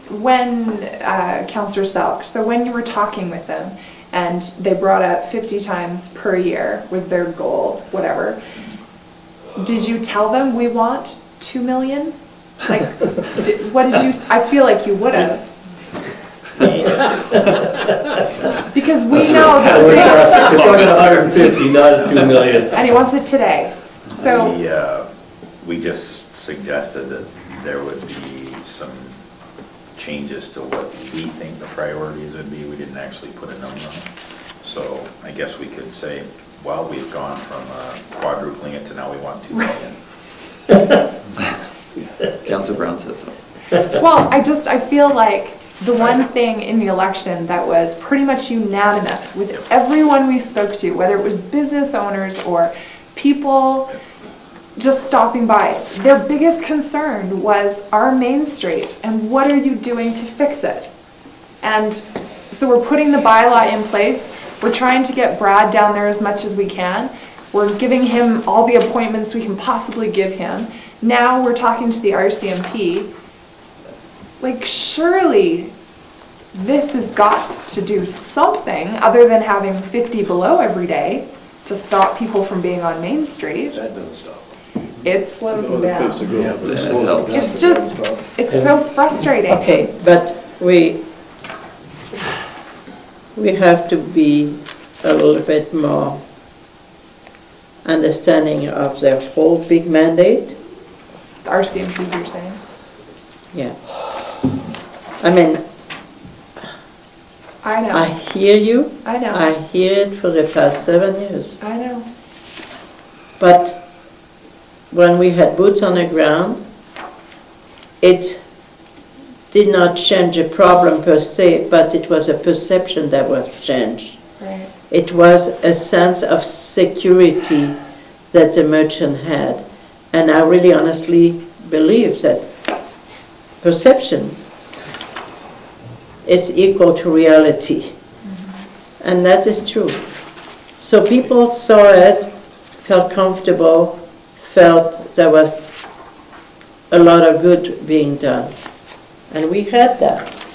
when Councillor Selk, so when you were talking with them, and they brought up 50 times per year was their goal, whatever, did you tell them we want 2 million? Like, what did you, I feel like you would have. Because we know It's that, 150, not 2 million. and he wants it today. So, We just suggested that there would be some changes to what we think the priorities would be. We didn't actually put a number on it. So I guess we could say, well, we've gone from quadrupling it to now we want 2 million. Councillor Brown said so. well, I feel like the one thing in the election that was pretty much unanimous with everyone we spoke to, whether it was business owners or people just stopping by, their biggest concern was our Main Street and what are you doing to fix it? And so we're putting the bylaw in place. We're trying to get Brad down there as much as we can. We're giving him all the appointments we can possibly give him. Now we're talking to the RCMP. Like, surely this has got to do something other than having 50 below every day to stop people from being on Main Street. That doesn't stop. It slows them down. That helps. It's just, it's so frustrating. Okay, but we have to be a little bit more understanding of their whole big mandate. The RCMPs, you're saying? Yeah. I mean, I know. I hear you. I know. I hear it for the past 7 years. I know. But when we had boots on the ground, it did not change a problem per se, but it was a perception that was changed. Right. It was a sense of security that the merchant had. And I really honestly believe that perception is equal to reality. And that is true. So people saw it, felt comfortable, felt there was a lot of good being done. And we had that.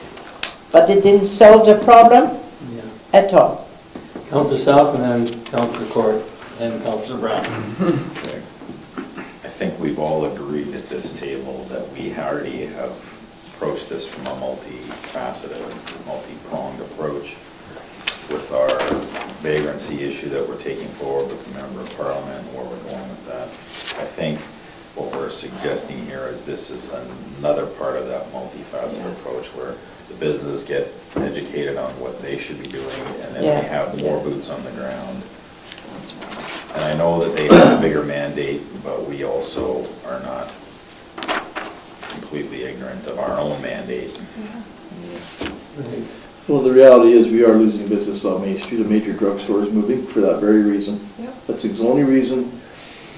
But it didn't solve the problem at all. Councillor Selk and then Councillor Court and Councillor Brown. I think we've all agreed at this table that we already have approached this from a multifaceted, multi-pronged approach with our vagrancy issue that we're taking forward with the Member of Parliament and where we're going with that. I think what we're suggesting here is this is another part of that multifaceted approach where the business get educated on what they should be doing and then they have more boots on the ground. And I know that they have a bigger mandate, but we also are not completely ignorant of our own mandate. Well, the reality is we are losing business on Main Street. A major drugstore is moving for that very reason. Yep. That's the only reason.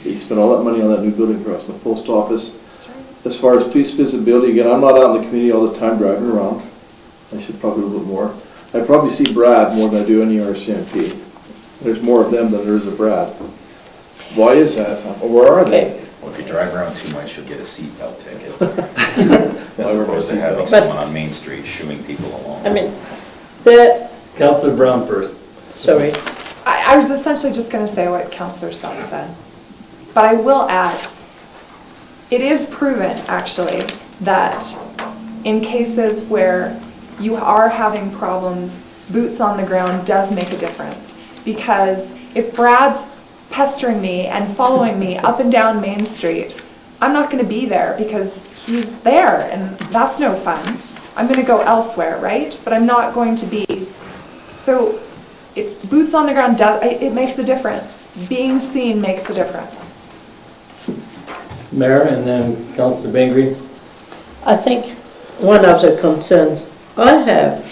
They spent all that money on that new building across the post office. That's right. As far as police visibility, again, I'm not out in the community all the time driving around. I should probably a little bit more. I probably see Brad more than I do any RCMP. There's more of them than there is of Brad. Why is that? Or where are they? Well, if you drive around too much, you'll get a seatbelt ticket. As opposed to having someone on Main Street shooing people along. I mean, Councillor Brown first. sorry. I was essentially just going to say what Councillor Selk said. But I will add, it is proven, actually, that in cases where you are having problems, boots on the ground does make a difference. Because if Brad's pestering me and following me up and down Main Street, I'm not going to be there because he's there, and that's no fun. I'm going to go elsewhere, right? But I'm not going to be. So boots on the ground, it makes a difference. Being seen makes a difference. Mayor and then Councillor Bengry. I think one of the concerns I have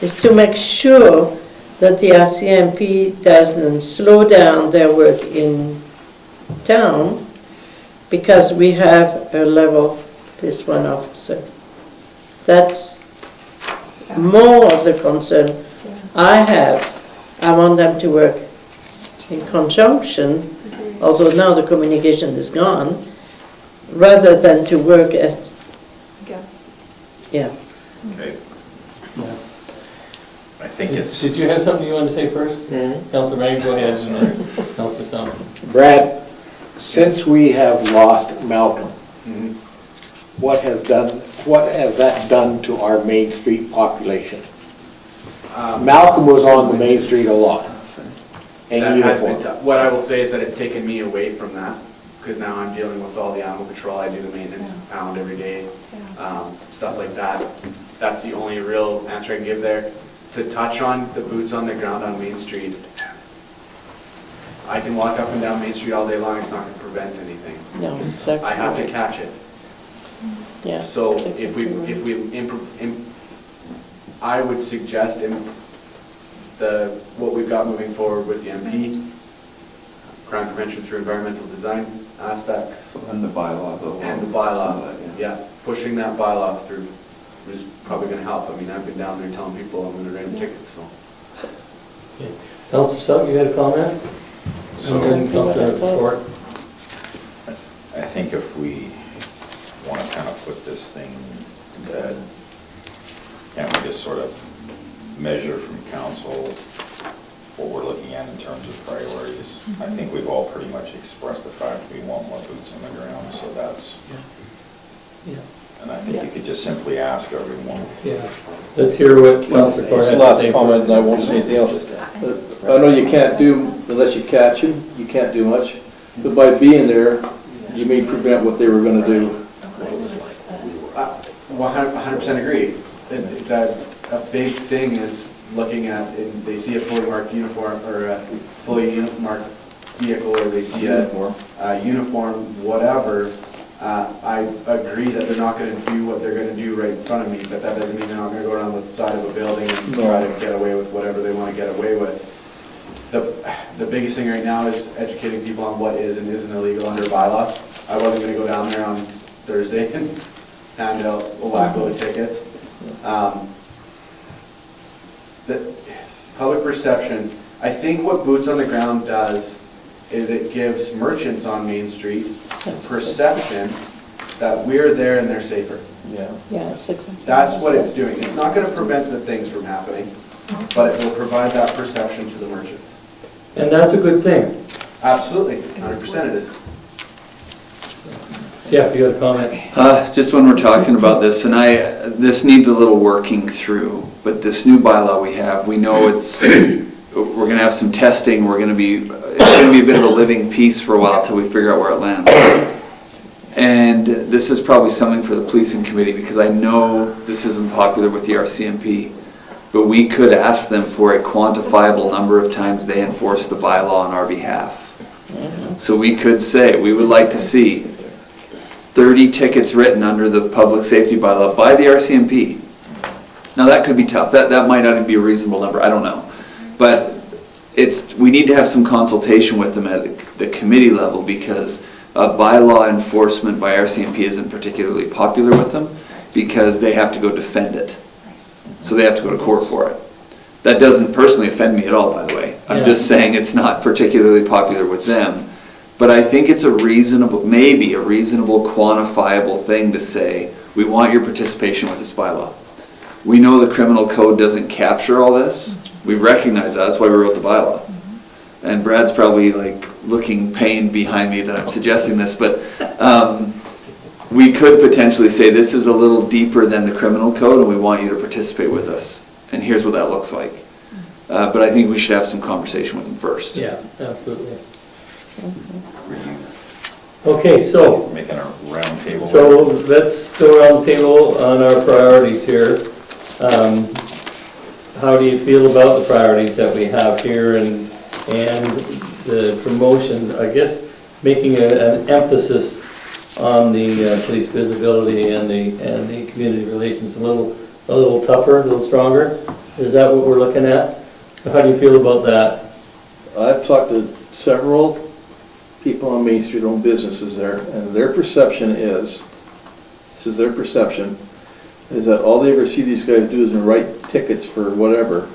is to make sure that the RCMP doesn't slow down their work in town because we have a level plus one officer. That's more of the concern I have. I want them to work in conjunction, although now the communication is gone, rather than to work as, yeah. Okay. Yeah. I think it's, Did you have something you wanted to say first? Councillor Maggie, go ahead, and then Councillor Selk. Brad, since we have lost Malcolm, what has that done to our Main Street population? Malcolm was on the Main Street a lot. And That has been uniform. tough. What I will say is that it's taken me away from that, because now I'm dealing with all the animal control. I do the maintenance pound every day, stuff like that. That's the only real answer I can give there. To touch on the boots on the ground on Main Street, I can walk up and down Main Street all day long, it's not going to prevent anything. No, exactly. I have to catch it. Yeah. So that's if we, exactly I would suggest in what we've got moving forward with the MP, crime prevention through environmental design aspects. And the bylaw, though. And the bylaw, yeah, pushing that bylaw through is probably going to help. I mean, I've been down there telling people I'm going to write them tickets, so. Councillor Selk, you had a comment? so And then Councillor Ford. I think if we want to kind of put this thing to bed, can't we just sort of measure from council what we're looking at in terms of priorities? I think we've all pretty much expressed the fact we want more boots on the ground, so that's, Yeah. and I think you could just simply ask everyone. Yeah. Let's hear what Councillor Ford It's has the to last say. comment, and I won't say anything else. I know you can't do, unless you catch them, you can't do much. But by being there, you may prevent what they were going to do. 100% agree. A big thing is looking at, they see a fully marked uniform, or a fully marked vehicle, or they see a uniform, whatever. I agree that they're not going to do what they're going to do right in front of me, but that doesn't mean they're not going to go around the side of a building and try to get away with whatever they want to get away with. The biggest thing right now is educating people on what is and isn't illegal under bylaw. I wasn't going to go down there on Thursday and hand out a whack load of tickets. The public perception, I think what Boots on the Ground does is it gives merchants on Main Street perception that we're there and they're safer. Yeah. Yeah, it's exactly. That's what it's doing. It's not going to prevent the things from happening, but it will provide that perception to the merchants. And that's a good thing. Absolutely, 100% it is. Jeff, you had a comment? Just when we're talking about this, and this needs a little working through, but this new bylaw we have, we know we're gonna have some testing, it's gonna be a bit of a living piece for a while till we figure out where it lands. And this is probably something for the policing committee, because I know this isn't popular with the RCMP, but we could ask them for a quantifiable number of times they enforce the bylaw on our behalf. So we could say, we would like to see 30 tickets written under the public safety bylaw by the RCMP. Now that could be tough, that might not even be a reasonable number, I don't know. But we need to have some consultation with them at the committee level, because bylaw enforcement by RCMP isn't particularly popular with them, because they have to go defend it. So they have to go to court for it. That doesn't personally offend me at all, by the way. I'm just saying it's not particularly popular with them. But I think it's maybe a reasonable, quantifiable thing to say, we want your participation with this bylaw. We know the criminal code doesn't capture all this. We recognize that, that's why we wrote the bylaw. And Brad's probably like looking pained behind me that I'm suggesting this, but we could potentially say this is a little deeper than the criminal code and we want you to participate with us. And here's what that looks like. But I think we should have some conversation with them first. Yeah, absolutely. Okay, so, Making a round table. so let's go around the table on our priorities here. How do you feel about the priorities that we have here and the promotion, I guess, making an emphasis on the police visibility and the community relations a little tougher, a little stronger? Is that what we're looking at? How do you feel about that? I've talked to several people on Main Street, own businesses there, and their perception is, this is their perception, is that all they ever see these guys do is write tickets for whatever,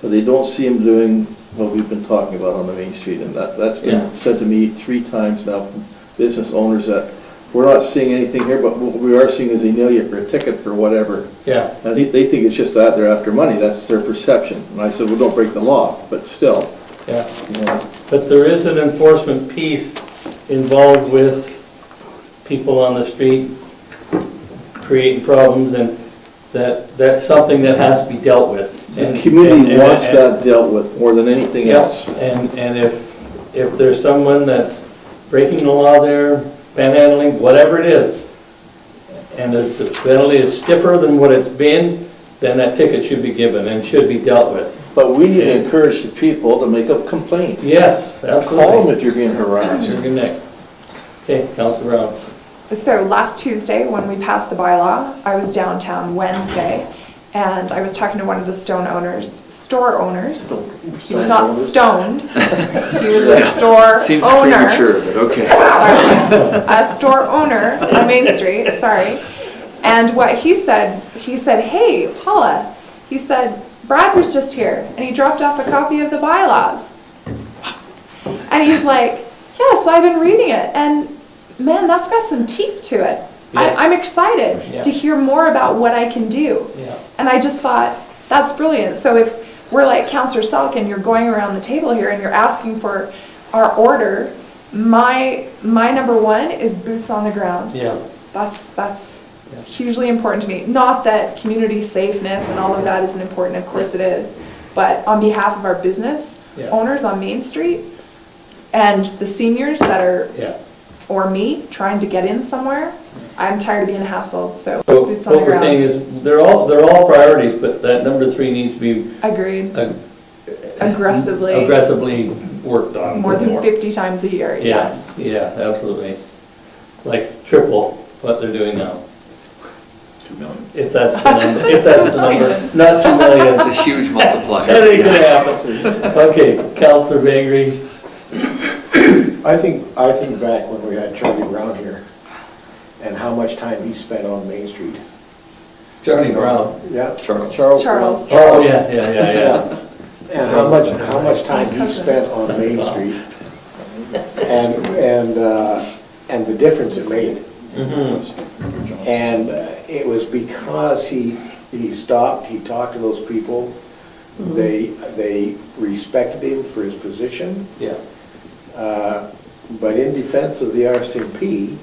but they don't see them doing what we've been talking about on the Main Street, and that's been Yeah. said to me 3 times now from business owners, that we're not seeing anything here, but what we are seeing is they nail you for a ticket for whatever. Yeah, And they think it's just that they're after money, that's their perception. And I said, well, don't break the law, but still, yeah. you know. But there is an enforcement piece involved with people on the street creating problems, and that's something that has to be dealt with. The community wants that dealt with more than anything else. And if there's someone that's breaking the law there, panhandling, whatever it is, and the penalty is stiffer than what it's been, then that ticket should be given and should be dealt with. But we need to encourage the people to make a complaint. Yes, Call them absolutely. if you're being harassed. You're next. Okay, Councillor Brown. So last Tuesday, when we passed the bylaw, I was downtown Wednesday, and I was talking to one of the store owners. He was not stoned. He was a store Seems owner. premature, but okay. Sorry. A store owner on Main Street, sorry. And what he said, hey, Paula, he said, Brad was just here, and he dropped off a copy of the bylaws. And he's like, yes, I've been reading it, and man, that's got some teeth to it. Yes. I'm excited Yeah. to hear more about what I can do. Yeah. And I just thought, that's brilliant. So if we're like Councillor Selk and you're going around the table here and you're asking for our order, my number one is boots on the ground. Yeah. That's Yeah. hugely important to me. Not that community safeness and all of that isn't important, of course it is, but on behalf of our business Yeah. owners on Main Street and the seniors that are, Yeah. or me, trying to get in somewhere, I'm tired of being hassled, so So boots on the what we're saying ground. is, they're all priorities, but that number 3 needs to be Agreed. Aggressively, aggressively worked on. more than 50 times a year, Yeah, yes. yeah, absolutely. Like triple what they're doing now, 2 million. if that's the number, if that's the number, not 2 million. It's a huge multiplier. Anything can happen. Okay, Councillor Bengry. I think back when we had Charlie Brown here, and how much time he spent on Main Street. Charlie Brown. Yeah. Charles. Charles. Charles. Oh, yeah. And how much time he spent on Main Street, and the difference it made. Mm-hmm. And it was because he stopped, he talked to those people, they respected him for his position. Yeah. But in defense of the RCMP,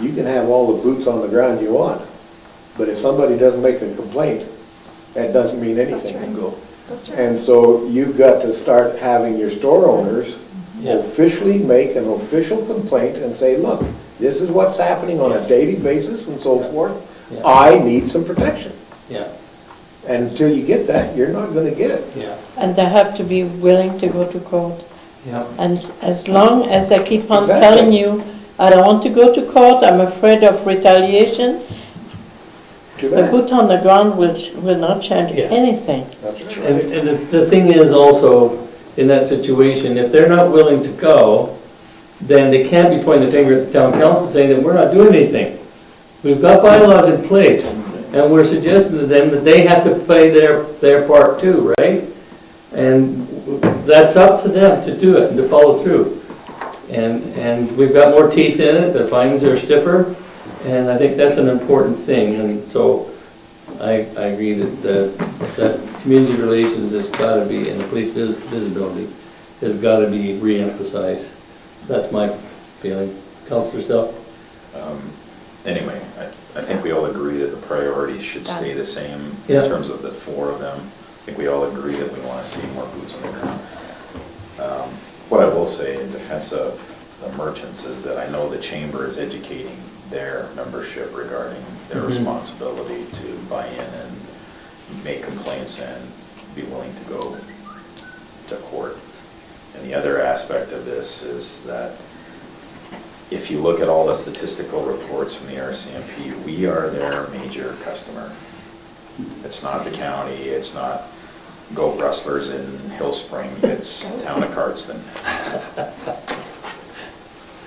you can have all the boots on the ground you want, but if somebody doesn't make a complaint, that doesn't mean anything. That's right. And so you've got to start having your store owners Yeah. officially make an official complaint and say, look, this is what's happening on a daily basis and so forth. Yeah. I need some protection. Yeah, And until you get that, you're not gonna get it. yeah, And they have to be willing to go to court. yeah. And as long as I keep on Exactly. telling you, I don't want to go to court, I'm afraid of retaliation, Too the bad. boot on the ground will not change Yeah. anything. That's right. And the thing is also, in that situation, if they're not willing to go, then they can't be pointing the finger at the town council saying that we're not doing anything. We've got bylaws in place, and we're suggesting to them that they have to play their part too, right? And that's up to them to do it and to follow through. And we've got more teeth in it, the fines are stiffer, and I think that's an important thing. And so I agree that community relations has got to be, and the police visibility has got to be re-emphasized. That's my feeling. Councillor Selk? anyway, I think we all agree that the priorities should stay the same in Yeah. terms of the four of them. I think we all agree that we want to see more boots on the ground. What I will say in defense of the merchants is that I know the chamber is educating their membership regarding their responsibility to buy in and make complaints and be willing to go to court. And the other aspect of this is that if you look at all the statistical reports from the RCMP, we are their major customer. It's not the county, it's not Goat Rustlers in Hill Spring, it's town of Cardston.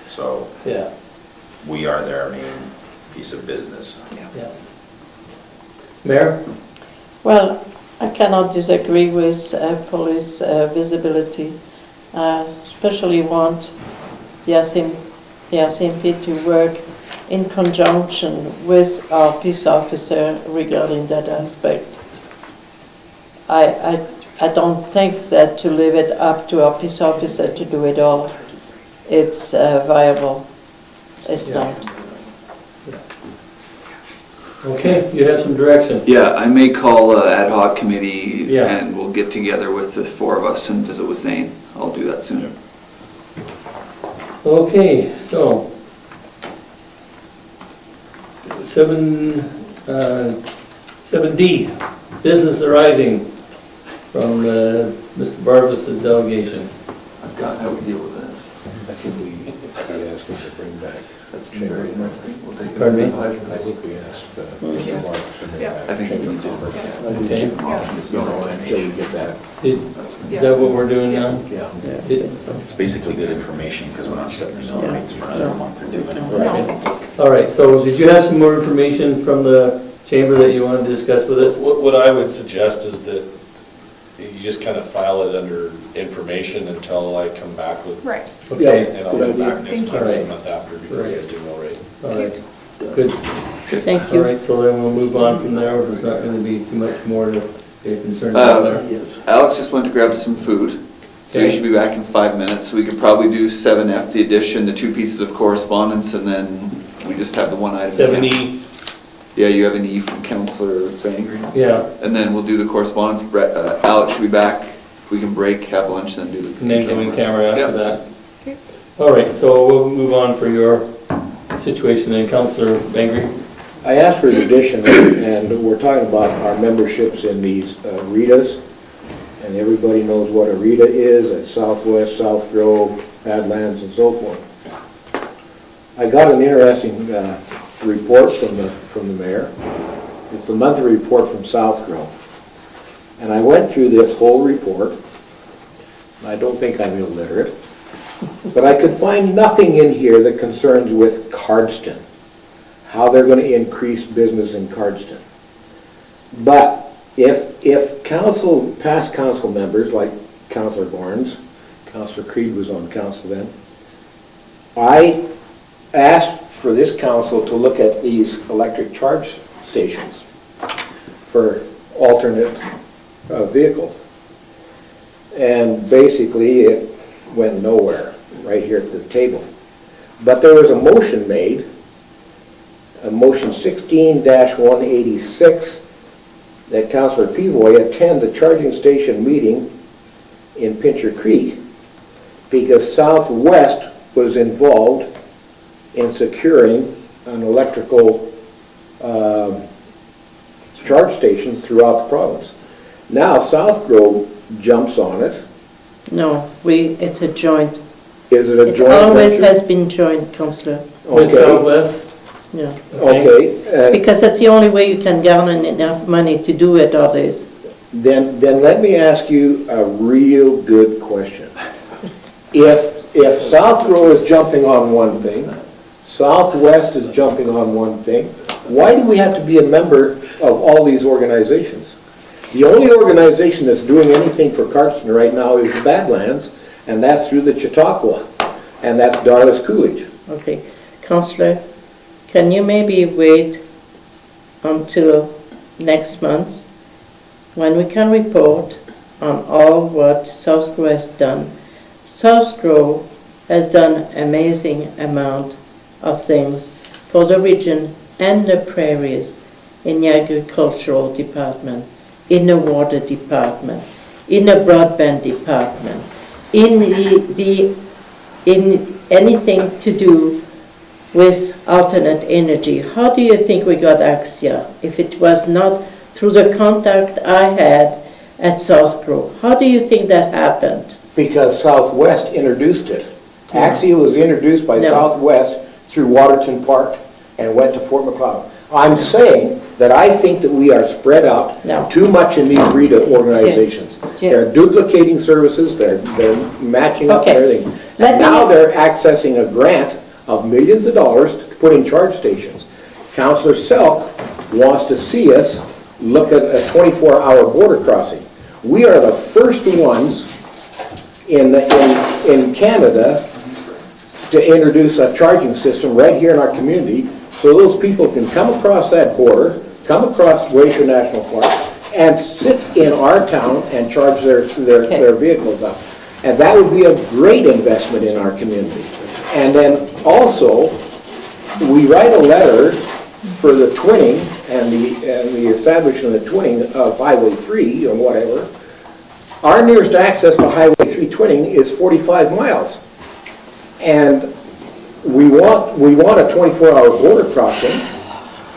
So Yeah, we are their main piece of business. yeah. Mayor? Well, I cannot disagree with police visibility. Especially want the RCMP to work in conjunction with our peace officer regarding that aspect. I don't think that to leave it up to our peace officer to do it all, it's viable. It's not. Okay, you have some direction. Yeah, I may call an ad hoc committee Yeah. and we'll get together with the four of us and visit with Zane. I'll do that soon. Okay, so 7D, business arising from Mr. Barbas's delegation. I've got how we deal with this. I think we asked him to bring back. That's very nice. We'll take it. Pardon me? I think we asked Mr. Marks to bring back. I think we do. Okay. Until we get that. Is that what we're doing now? Yeah. It's basically good information because we're not setting mill rates for another month or two anyway. Right. All right, so did you have some more information from the chamber that you wanted to discuss with us? What I would suggest is that you just kind of file it under information until I come back with, Right. Okay, and I'll come back next Thank month you. or the month after before you guys do mill rate. all right, good. Thank All you. right, so then we'll move on from there. There's not going to be too much more to be concerned about there. Alex just went to grab some food, so he Okay. should be back in 5 minutes. We could probably do 7F, the addition, the two pieces of correspondence, and then we just have the one item. 7E, Yeah, you have an E from Councillor Bengry. yeah, And then we'll do the correspondence. Alex should be back. We can break, have lunch, then do the. and then go in camera after Yep. that. All right, so we'll move on for your situation then, Councillor Bengry. I asked for an addition, and we're talking about our memberships in these RETAs, and everybody knows what a RETA is, at Southwest, South Grove, Badlands, and so forth. I got an interesting report from the mayor. It's the monthly report from South Grove. And I went through this whole report. I don't think I'm illiterate, but I could find nothing in here that concerns with Cardston, how they're going to increase business in Cardston. But if past council members, like Councillor Barnes, Councillor Creed was on council then, I asked for this council to look at these electric charge stations for alternate vehicles. And basically it went nowhere right here at the table. But there was a motion made, a motion 16-186, that Councillor Pivoy attend the charging station meeting in Pincher Creek because Southwest was involved in securing an electrical charge station throughout the province. Now South Grove jumps on it. No, it's a joint. Is it a It joint always venture? has been joint, Councillor. With Okay, Southwest? Yeah. okay. Because that's the only way you can garner enough money to do it all this. Then let me ask you a real good question. If South Grove is jumping on one thing, Southwest is jumping on one thing, why do we have to be a member of all these organizations? The only organization that's doing anything for Cardston right now is the Badlands, and that's through the Chautauqua, and that's Darlis Coolidge. Okay. Councillor, can you maybe wait until next month when we can report on all what South Grove has done? South Grove has done amazing amount of things for the region and the prairies in the agricultural department, in the water department, in the broadband department, in in anything to do with alternate energy. How do you think we got Axia if it was not through the contact I had at South Grove? How do you think that happened? Because Southwest introduced it. Axia was introduced by No. Southwest through Waterton Park and went to Fort McLeod. I'm saying that I think that we are spread out No. too much in these RETA organizations. Jim. They're duplicating services, they're matching up Okay. everything. Let And now me- they're accessing a grant of millions of dollars to put in charge stations. Councillor Selk wants to see us look at a 24-hour border crossing. We are the first ones in Canada to introduce a charging system right here in our community, so those people can come across that border, come across Glacier National Park, and sit in our town and charge their vehicles up. And that would be a great investment in our community. And then also, we write a letter for the twinning and the establishment of the twinning of Highway 3 or whatever. Our nearest access to Highway 3 twinning is 45 miles. And we want a 24-hour border crossing.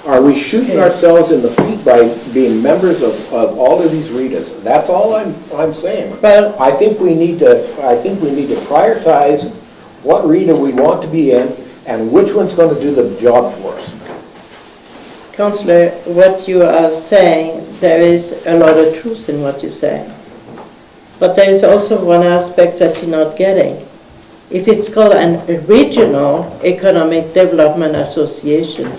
Are we shooting ourselves in the feet by being members of all of these RETAs? That's all I'm saying. Well- I think we need to prioritize what RETA we want to be in and which one's going to do the job for us. Councillor, what you are saying, there is a lot of truth in what you say. But there is also one aspect that you're not getting. If it's called a regional economic development association,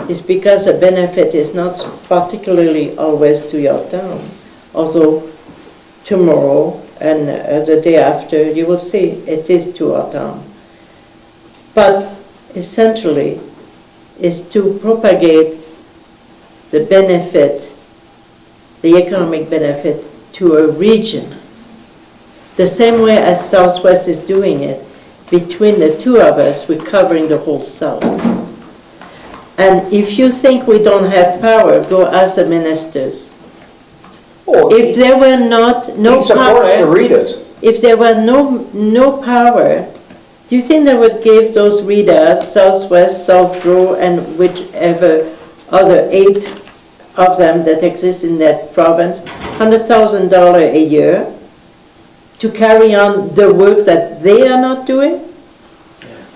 it's because the benefit is not particularly always to your town. Although tomorrow and the day after, you will see it is to our town. But essentially, is to propagate the benefit, the economic benefit, to a region. The same way as Southwest is doing it. Between the two of us, we're covering the whole South. And if you think we don't have power, go ask the ministers. If there were no He supports the power, RETAs. if there were no power, do you think they would give those readers, Southwest, South Grove, and whichever other 8 of them that exist in that province, $100,000 a year to carry on the work that they are not doing?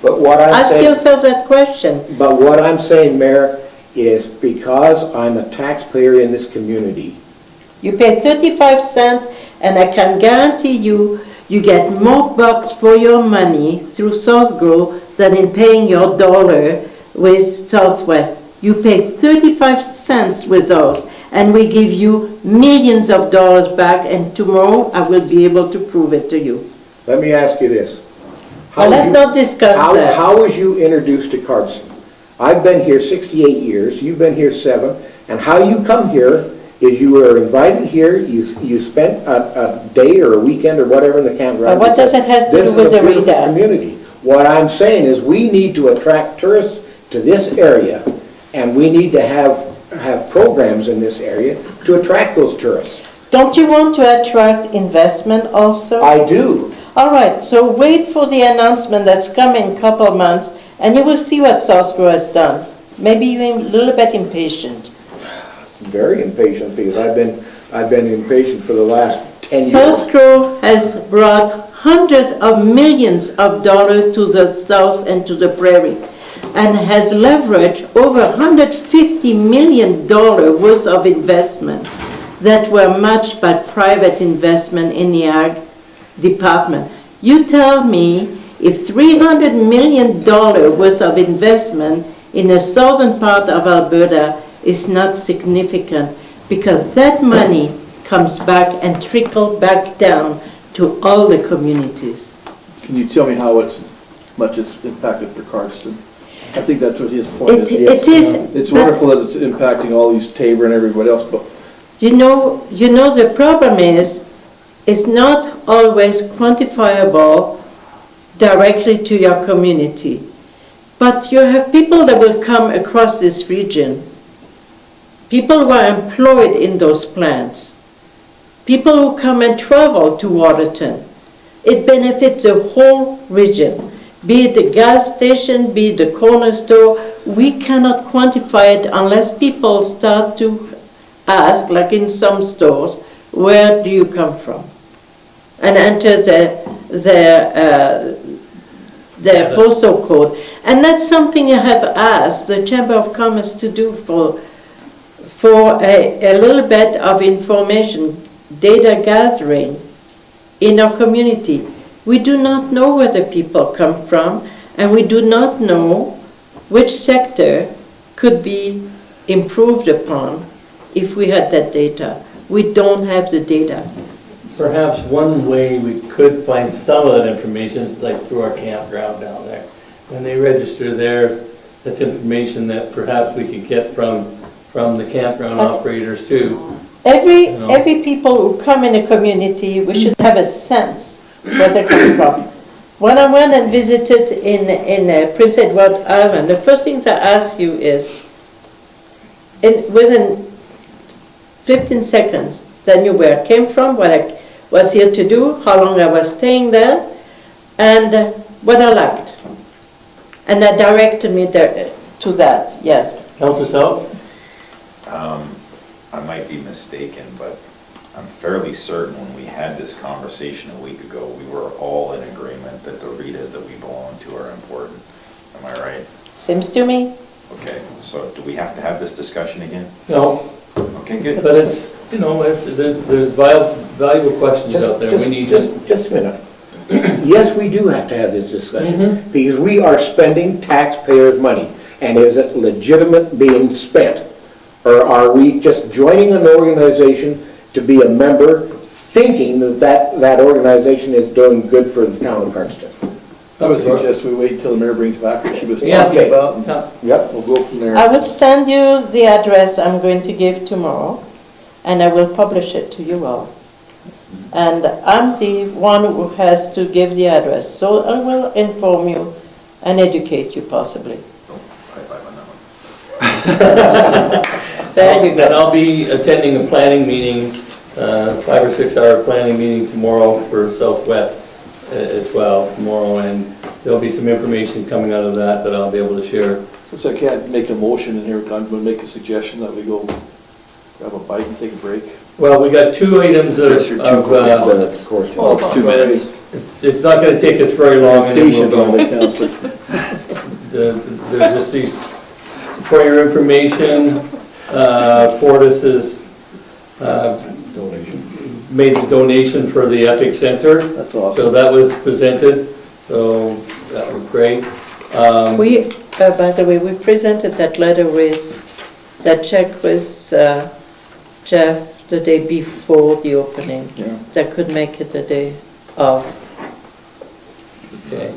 But what I'm Ask saying, yourself that question. but what I'm saying, Mayor, is because I'm a taxpayer in this community, You pay 35 cents, and I can guarantee you, you get more bucks for your money through South Grove than in paying your dollar with Southwest. You pay 35 cents with us, and we give you millions of dollars back, and tomorrow I will be able to prove it to you. let me ask you this. Well, let's not discuss that. How was you introduced to Cardston? I've been here 68 years, you've been here 7, and how you come here is you were invited here, you spent a day or a weekend or whatever in the campground. But what does it have to do with the This is a beautiful RETA? community. What I'm saying is we need to attract tourists to this area, and we need to have programs in this area to attract those tourists. Don't you want to attract investment also? I do. All right, so wait for the announcement that's coming in a couple of months, and you will see what South Grove has done. Maybe you're a little bit impatient. Very impatient because I've been impatient for the last 10 years. South Grove has brought hundreds of millions of dollars to the south and to the prairie, and has leveraged over $150 million worth of investment that were matched by private investment in the ag department. You tell me if $300 million worth of investment in the southern part of Alberta is not significant, because that money comes back and trickles back down to all the communities. Can you tell me how much it's impacted for Cardston? I think that's what his point is. It is. It's wonderful that it's impacting all these Tabor and everybody else, but You know the problem is, it's not always quantifiable directly to your community. But you have people that will come across this region, people who are employed in those plants, people who come and travel to Waterton. It benefits the whole region, be it the gas station, be it the corner store. We cannot quantify it unless people start to ask, like in some stores, where do you come from? And enter their postal code. And that's something I have asked the Chamber of Commerce to do for a little bit of information, data gathering in our community. We do not know where the people come from, and we do not know which sector could be improved upon if we had that data. We don't have the data. Perhaps one way we could find some of that information is like through our campground down there. When they register there, that's information that perhaps we could get from the campground operators too. Every people who come in a community, we should have a sense where they come from. When I went and visited in Prince Edward Island, the first thing I ask you is, within 15 seconds, they knew where I came from, what I was here to do, how long I was staying there, and what I liked. And they directed me there, to that, yes. Councillor Selk? I might be mistaken, but I'm fairly certain when we had this conversation a week ago, we were all in agreement that the REITs that we belong to are important. Am I right? Seems to me. Okay, so do we have to have this discussion again? No, Okay, good. but it's, there's valuable questions out there. We need to. Just a minute. Yes, we do have to have this discussion, because we are spending taxpayers' money, and is it legitimate being spent? Or are we just joining an organization to be a member, thinking that organization is doing good for the town of Cardston? I would suggest we wait until the mayor brings back what she was Yeah, talking okay. about, and Yep. we'll go from there. I will send you the address I'm going to give tomorrow, and I will publish it to you all. And I'm the one who has to give the address, so I will inform you and educate you possibly. High five on that one. There you And go. I'll be attending a planning meeting, 5 or 6 hour planning meeting tomorrow for Southwest as well tomorrow, and there'll be some information coming out of that I'll be able to share. Since I can't make a motion in here, I'm going to make a suggestion that we go grab a bite and take a break. Well, we got 2 items of, Just your 2 correspondence. Of course. Oh, 2 minutes. it's not going to take us very long, and then we'll Patient on go. it, Councillor. There's just these, for your information, Fortis has made a donation for the Epic Center. That's awesome. So that was presented, so that was great. We, by the way, we presented that letter with, that check with Jeff the day before the opening. Yeah. That could make it the day of. Okay.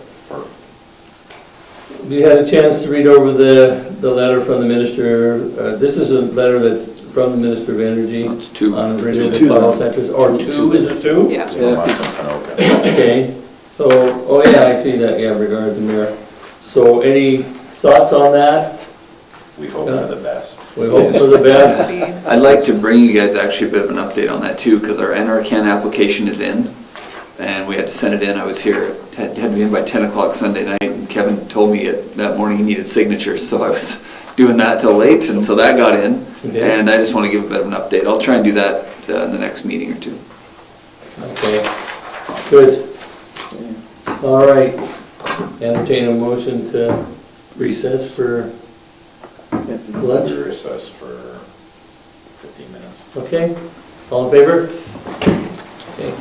You had a chance to read over the letter from the minister. This is a letter that's from the Minister of Energy It's 2. on It's renewable 2 power now. centers, or 2, is it 2? Yeah. Okay, so, oh yeah, I see that, yeah, regards the mayor. So any thoughts on that? We hope for the best. We hope for the best. I'd like to bring you guys actually a bit of an update on that too, because our NRCan application is in, and we had to send it in. I was here, had to be in by 10 o'clock Sunday night, and Kevin told me that morning he needed signatures, so I was doing that till late, and so that got in. Okay. And I just want to give a bit of an update. I'll try and do that in the next meeting or 2. Okay, good. All right, entertain a motion to recess for lunch. Recess for 15 minutes. Okay, all in favor? Okay.